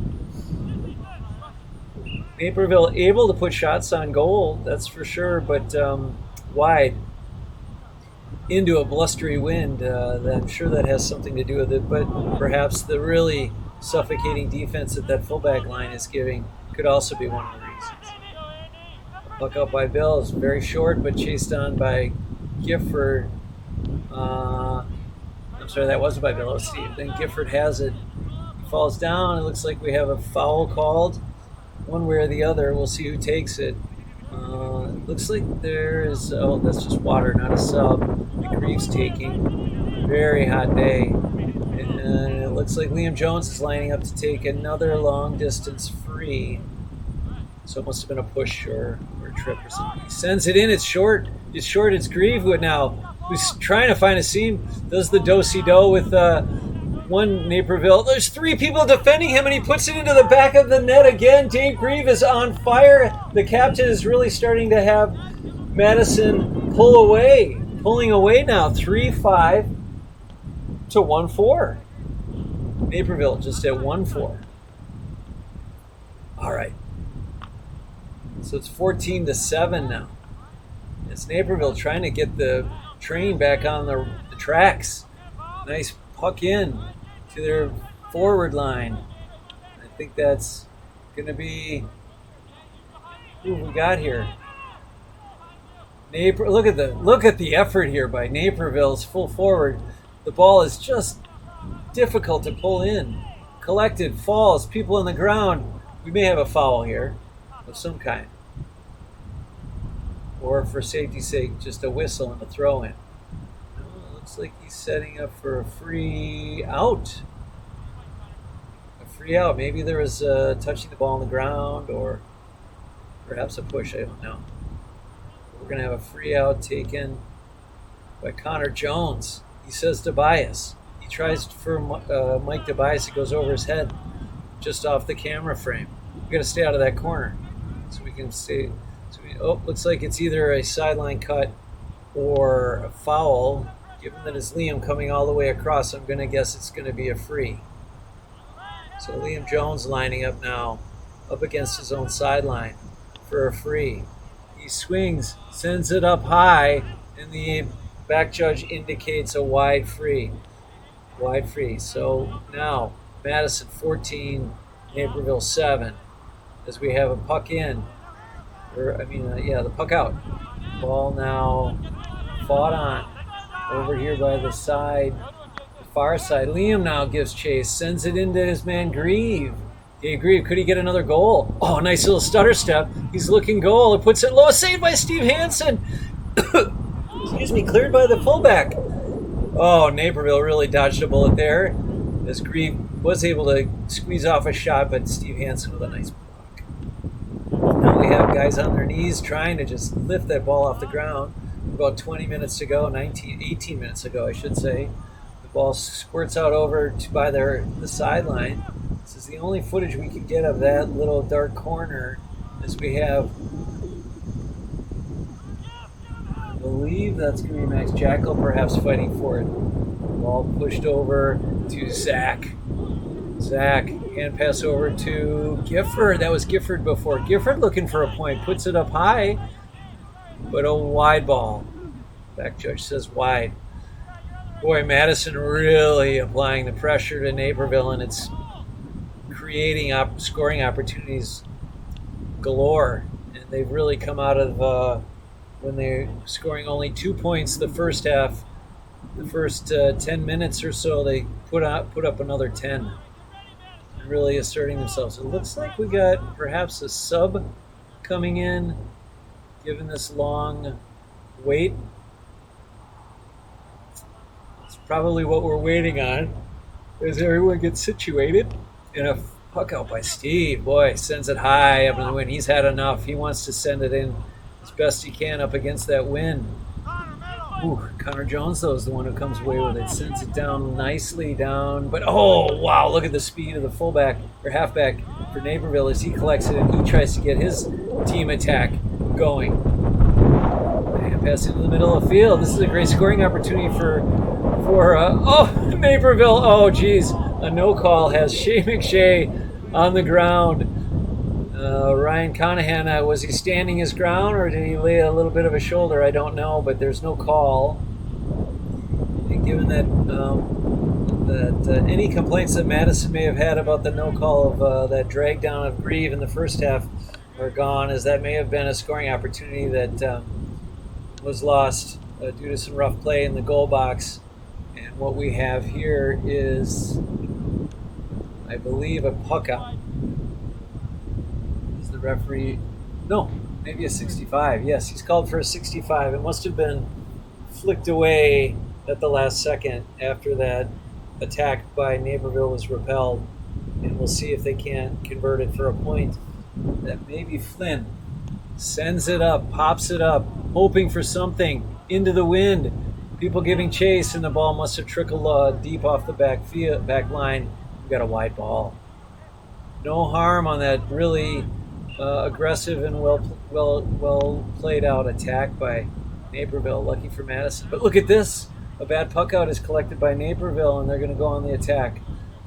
Naperville able to put shots on goal, that's for sure, but wide into a blustery wind. I'm sure that has something to do with it, but perhaps the really suffocating defense that fullback line is giving could also be one of the reasons. Puck up by Bill is very short, but chased on by Gifford. I'm sorry, that wasn't by Below Steve. Then Gifford has it. He falls down. It looks like we have a foul called one way or the other. We'll see who takes it. Looks like there is, oh, that's just water, not a sub. The Greaves taking. Very hot day. And it looks like Liam Jones is lining up to take another long distance free. So it must have been a push or a trip or something. He sends it in. It's short. It's short. It's Grieve now, who's trying to find a seam. Does the do-si-do with one Naperville. There's three people defending him, and he puts it into the back of the net again. Dave Grieve is on fire. The captain is really starting to have Madison pulling away now. 3-5 to 1-4. Naperville just at 1-4. All right. So it's 14-7 now. It's Naperville trying to get the train back on the tracks. Nice puck in to their forward line. I think that's going to be who we got here. Look at the effort here by Naperville's full forward. The ball is just difficult to pull in. Collected, falls, people on the ground. We may have a foul here of some kind. Or for safety's sake, just a whistle and a throw in. Looks like he's setting up for a free out. A free out. Maybe there was touching the ball on the ground or perhaps a push. I don't know. We're going to have a free out taken by Connor Jones. He says Tobias. He tries for Mike Tobias. It goes over his head just off the camera frame. We've got to stay out of that corner so we can stay. Looks like it's either a sideline cut or a foul. Given that it's Liam coming all the way across, I'm going to guess it's going to be a free. So Liam Jones lining up now, up against his own sideline for a free. He swings, sends it up high, and the back judge indicates a wide free. Wide free. So now Madison 14, Naperville 7, as we have a puck in. The puck out. Ball now fought on over here by the far side. Liam now gives chase, sends it into his man Grieve. Hey, Grieve, could he get another goal? Oh, nice little stutter step. He's looking goal. It puts it low. Saved by Steve Hansen. Excuse me, cleared by the fullback. Oh, Naperville really dodged a bullet there, as Grieve was able to squeeze off a shot, but Steve Hansen with a nice block. Now we have guys on their knees trying to just lift that ball off the ground. About 20 minutes to go, 18 minutes ago, I should say. The ball squirts out over by the sideline. This is the only footage we can get of that little dark corner, as we have, I believe that's going to be Max Jackal perhaps fighting for it. Ball pushed over to Zach. Zach, hand pass over to Gifford. That was Gifford before. Gifford looking for a point, puts it up high, but a wide ball. Back judge says wide. Boy, Madison really applying the pressure to Naperville, and it's creating scoring opportunities galore. And they've really come out of when they're scoring only 2 points the first half. The first 10 minutes or so, they put up another 10. And really asserting themselves. It looks like we got perhaps a sub coming in, given this long wait. It's probably what we're waiting on as everyone gets situated. And a puck out by Steve. Boy, sends it high up in the wind. He's had enough. He wants to send it in as best he can up against that wind. Ooh, Connor Jones, though, is the one who comes away with it. Sends it down nicely down. But, oh, wow, look at the speed of the fullback or halfback for Naperville as he collects it and he tries to get his team attack going. And pass into the middle of the field. This is a great scoring opportunity for Naperville. Oh, geez. A no call has Shea McShay on the ground. Ryan Conahan, was he standing his ground or did he lay a little bit of a shoulder? I don't know, but there's no call. And given that any complaints that Madison may have had about the no call of that drag down of Grieve in the first half are gone, as that may have been a scoring opportunity that was lost due to some rough play in the goal box. And what we have here is, I believe, a puck out. Is the referee? No, maybe a 65. Yes, he's called for a 65. It must have been flicked away at the last second after that attack by Naperville was repelled. And we'll see if they can't convert it for a point. That maybe Flynn sends it up, pops it up, hoping for something into the wind. People giving chase, and the ball must have trickled deep off the back line. We've got a wide ball. No harm on that really aggressive and well played out attack by Naperville. Lucky for Madison. But look at this. A bad puck out is collected by Naperville, and they're going to go on the attack.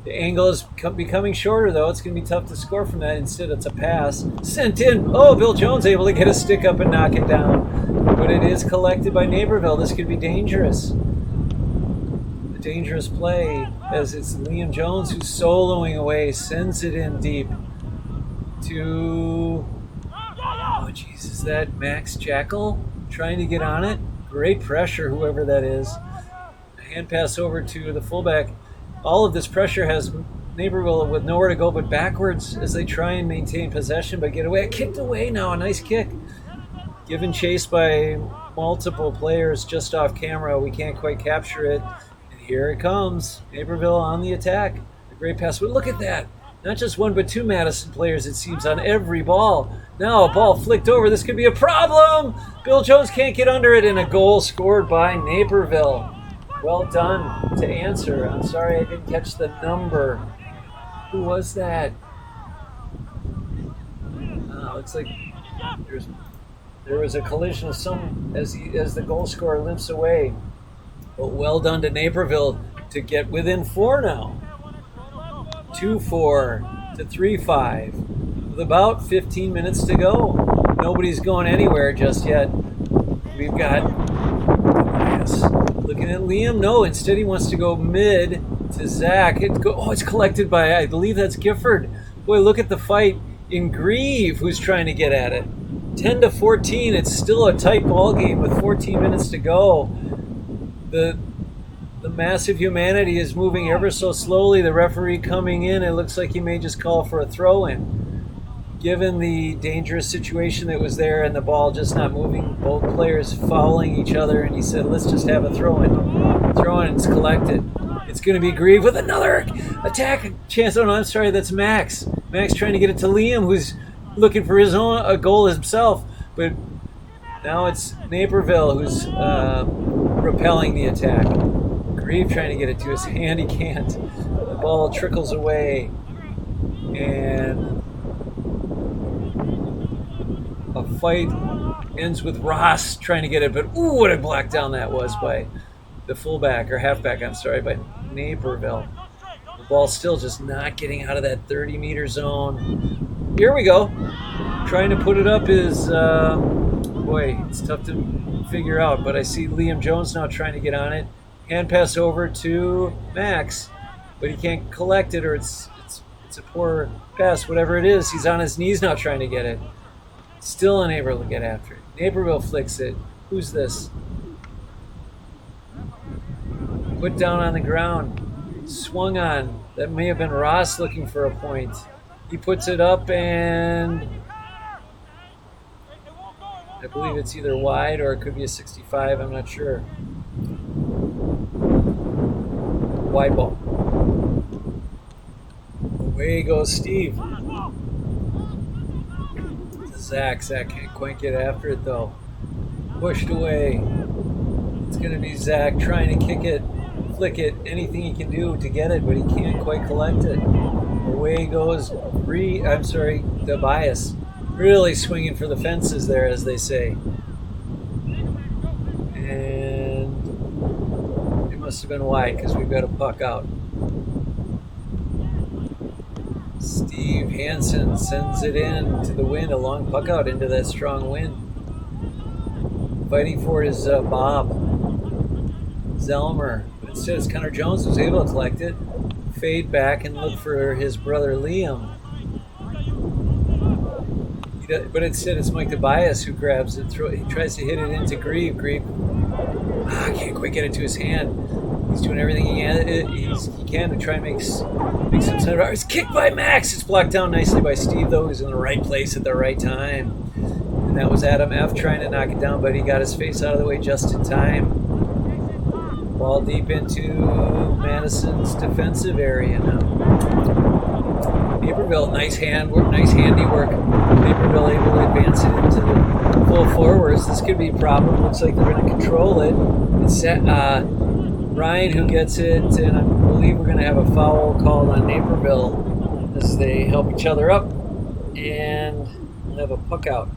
The angle is becoming shorter, though. It's going to be tough to score from that. Instead, it's a pass. Sent in. Oh, Bill Jones able to get a stick up and knock it down. But it is collected by Naperville. This could be dangerous. A dangerous play, as it's Liam Jones who's soloing away. Sends it in deep to... Oh, jeez. Is that Max Jackal trying to get on it? Great pressure, whoever that is. A hand pass over to the fullback. All of this pressure has Naperville with nowhere to go but backwards as they try and maintain possession but get away. Kicked away now, a nice kick. Given chase by multiple players just off camera. We can't quite capture it. And here it comes. Naperville on the attack. A great pass. But look at that. Not just one but two Madison players, it seems, on every ball. Now a ball flicked over. This could be a problem. Bill Jones can't get under it, and a goal scored by Naperville. Well done to answer. I'm sorry I didn't catch the number. Who was that? Looks like there was a collision of some as the goal scorer limps away. But well done to Naperville to get within 4 now. 2-4 to 3-5 with about 15 minutes to go. Nobody's going anywhere just yet. We've got looking at Liam. No, instead he wants to go mid to Zach. It's collected by, I believe that's Gifford. Boy, look at the fight in Grieve, who's trying to get at it. 10-14. It's still a tight ball game with 14 minutes to go. The massive humanity is moving ever so slowly. The referee coming in, it looks like he may just call for a throw-in. Given the dangerous situation that was there and the ball just not moving, both players fouling each other, and he said, let's just have a throw-in. Throw-in, it's collected. It's going to be Grieve with another attack chance. Oh, no, I'm sorry, that's Max. Max trying to get it to Liam, who's looking for his own a goal himself. But now it's Naperville who's repelling the attack. Grieve trying to get it to his hand. He can't. The ball trickles away. And a fight ends with Ross trying to get it, but ooh, what a blackdown that was by the fullback, or halfback, I'm sorry, by Naperville. The ball still just not getting out of that 30-meter zone. Here we go. Trying to put it up is, boy, it's tough to figure out, but I see Liam Jones now trying to get on it. Hand pass over to Max, but he can't collect it, or it's a poor pass, whatever it is. He's on his knees now trying to get it. Still unable to get after it. Naperville flicks it. Who's this? Put down on the ground. Swung on. That may have been Ross looking for a point. He puts it up, and I believe it's either wide or it could be a 65. I'm not sure. Wide ball. Away goes Steve. Zach can't quite get after it, though. Pushed away. It's going to be Zach trying to kick it, flick it, anything he can do to get it, but he can't quite collect it. Away goes Tobias. Really swinging for the fences there, as they say. And it must have been wide because we've got a puck out. Steve Hansen sends it in to the wind, a long puck out into that strong wind. Fighting for his Bob Zelmer. But instead it's Connor Jones who's able to collect it, fade back and look for his brother Liam. But instead it's Mike Tobias who grabs it. He tries to hit it into Grieve. Grieve Can't quite get it to his hand. He's doing everything he can to try and make some sense of it. It's kicked by Max. It's blocked down nicely by Steve, though. He's in the right place at the right time. And that was Adam F. trying to knock it down, but he got his face out of the way just in time. Ball deep into Madison's defensive area now. Naperville, nice handiwork. Naperville able to advance it into the full forwards. This could be a problem. Looks like they're going to control it. It's Ryan who gets it, and I believe we're going to have a foul called on Naperville as they help each other up, and we'll have a puck out.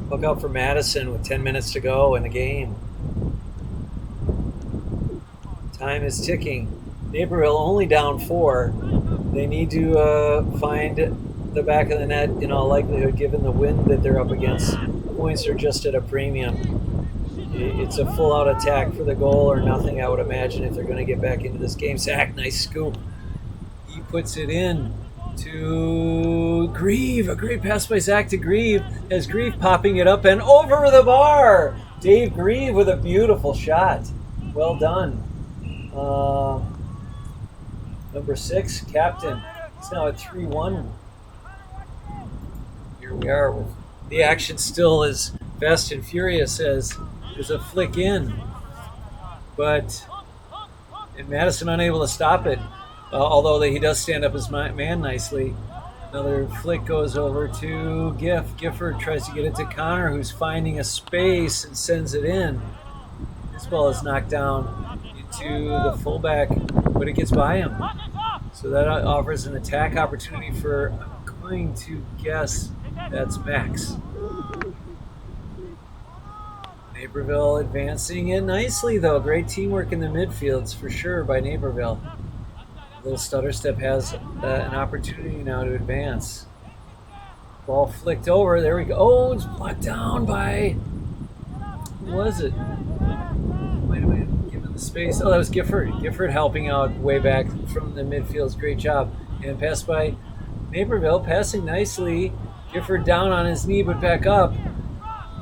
Puck out for Madison with 10 minutes to go in the game. Time is ticking. Naperville only down 4. They need to find the back of the net in all likelihood, given the wind that they're up against. Points are just at a premium. It's a full-out attack for the goal or nothing, I would imagine, if they're going to get back into this game. Zach, nice scoop. He puts it in to Grieve. A great pass by Zach to Grieve, as Grieve popping it up and over the bar. Dave Grieve with a beautiful shot. Well done. Number 6, captain. It's now at 3-1. Here we are. The action still is fast and furious as there's a flick in. And Madison unable to stop it, although he does stand up his man nicely. Another flick goes over to Gifford tries to get it to Connor, who's finding a space and sends it in. This ball is knocked down into the fullback, but it gets by him. So that offers an attack opportunity for, I'm going to guess, that's Max. Naperville advancing in nicely, though. Great teamwork in the midfields, for sure, by Naperville. Little stutter step has an opportunity now to advance. Ball flicked over. There we go. Oh, it's blocked down by... Who was it? Might have been given the space. Oh, that was Gifford. Gifford helping out way back from the midfields. Great job. And passed by Naperville, passing nicely. Gifford down on his knee, but back up.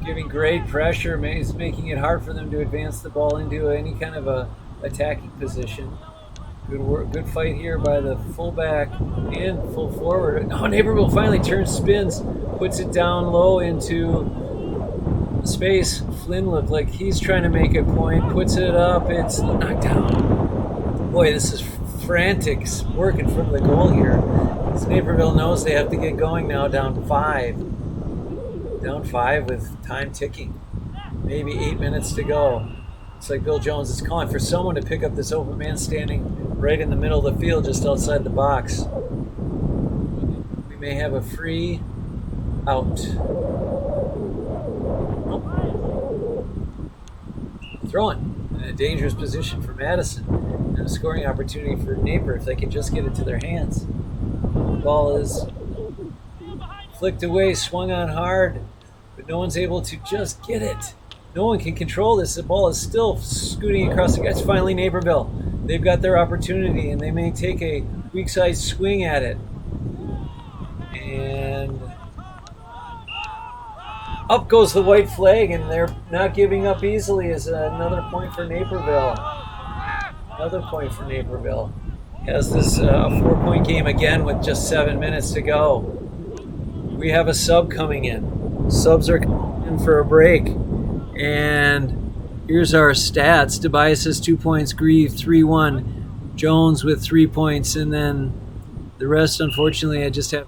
Giving great pressure. He's making it hard for them to advance the ball into any kind of a attacking position. Good work, good fight here by the fullback and full forward. Oh, Naperville finally turns, spins, puts it down low into space. Flynn looked like he's trying to make a point, puts it up, it's knocked down. Boy, this is frantic work in front of the goal here. As Naperville knows they have to get going now, down 5. Down 5 with time ticking. Maybe 8 minutes to go. It's like Bill Jones is calling for someone to pick up this open man standing right in the middle of the field, just outside the box. We may have a free out. Throwing in a dangerous position for Madison, and a scoring opportunity for Naper if they can just get it to their hands. The ball is flicked away, swung on hard, but no one's able to just get it. No one can control this. The ball is still scooting across the guys. Finally, Naperville. They've got their opportunity, and they may take a weak-side swing at it. And up goes the white flag, and they're not giving up easily. Is another point for Naperville. Another point for Naperville. Has this 4-point game again with just 7 minutes to go. We have a sub coming in. Subs are coming in for a break. And here's our stats. Tobias has 2 points, Grieve 3-1, Jones with 3 points, and then the rest, unfortunately, I just have.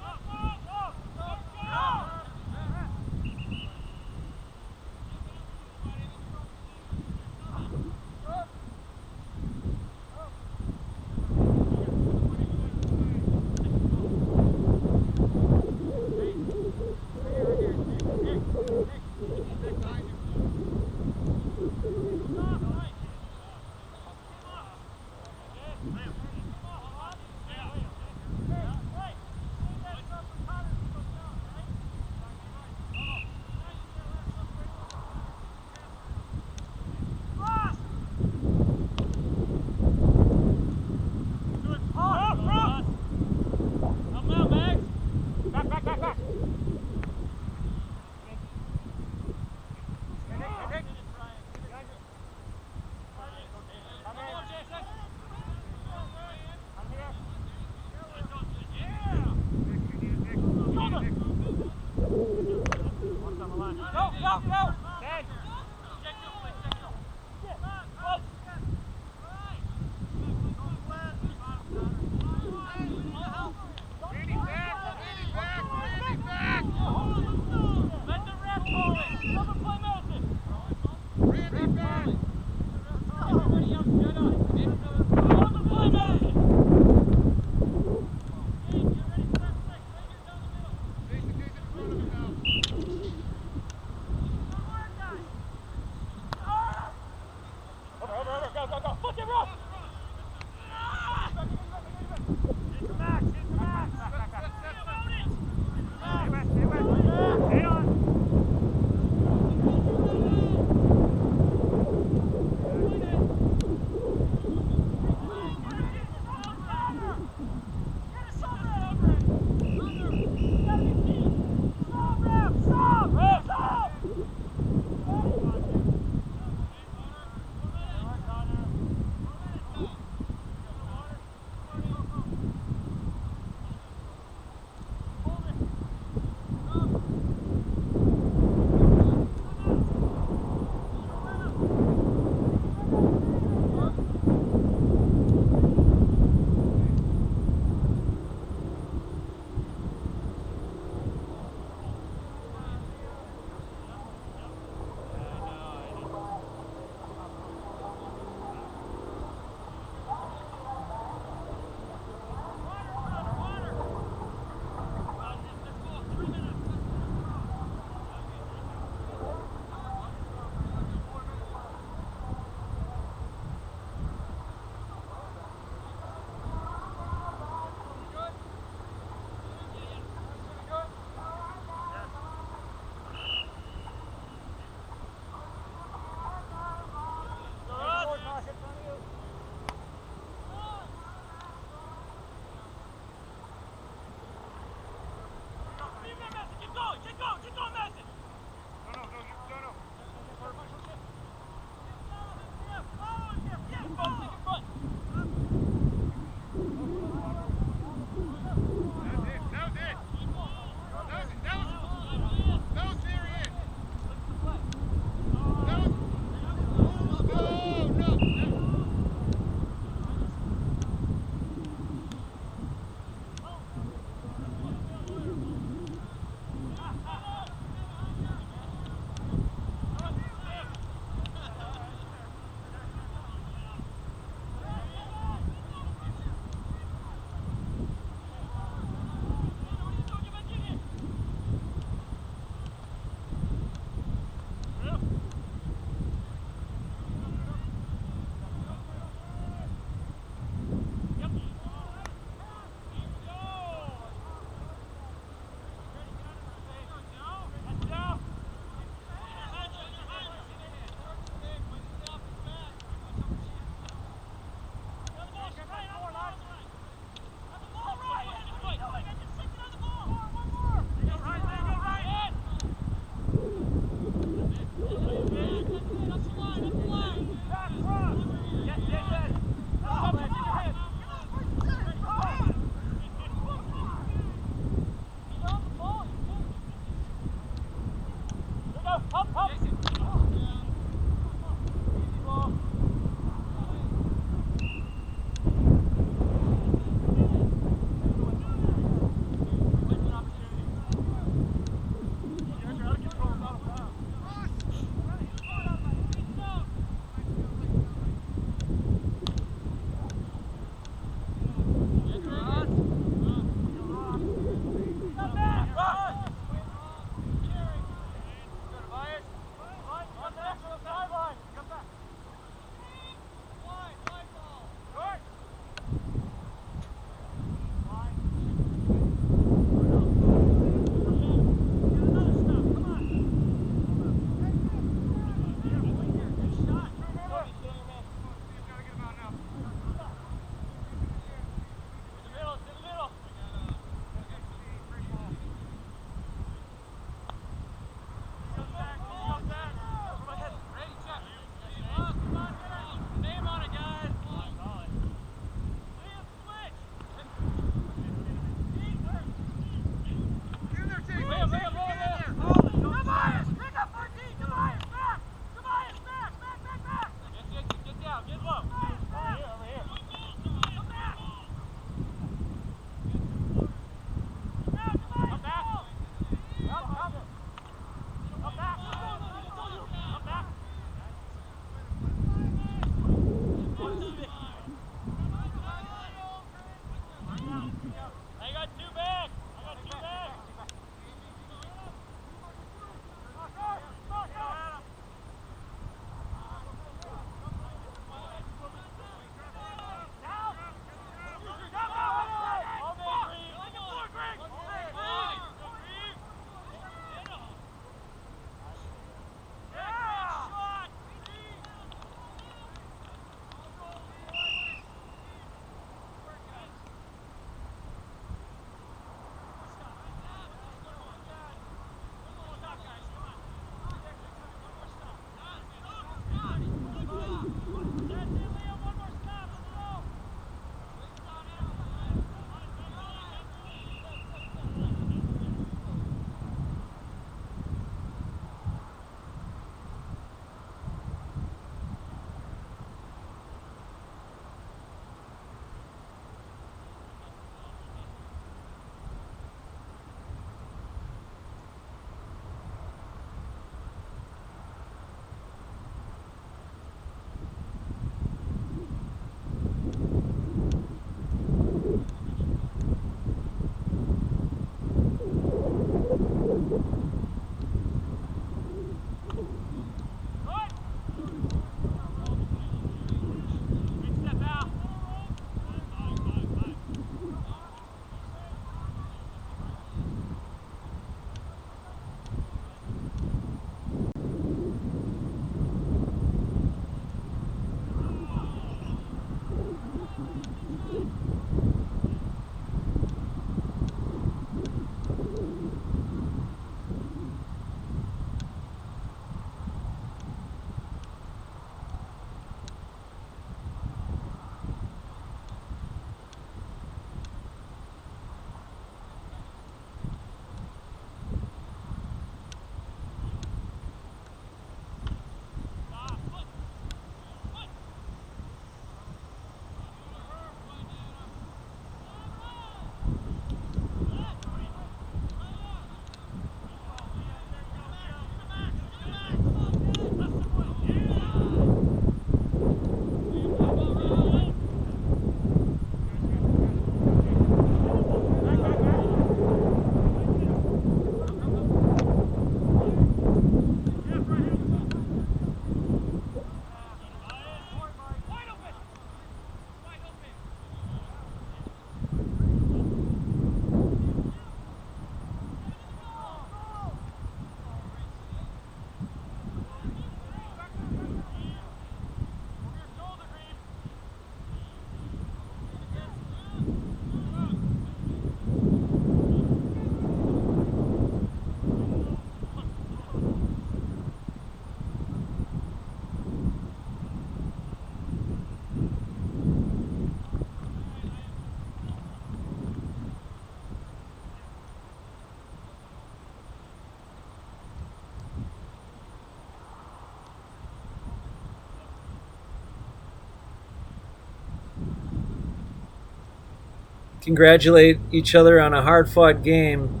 Congratulate each other on a hard-fought game.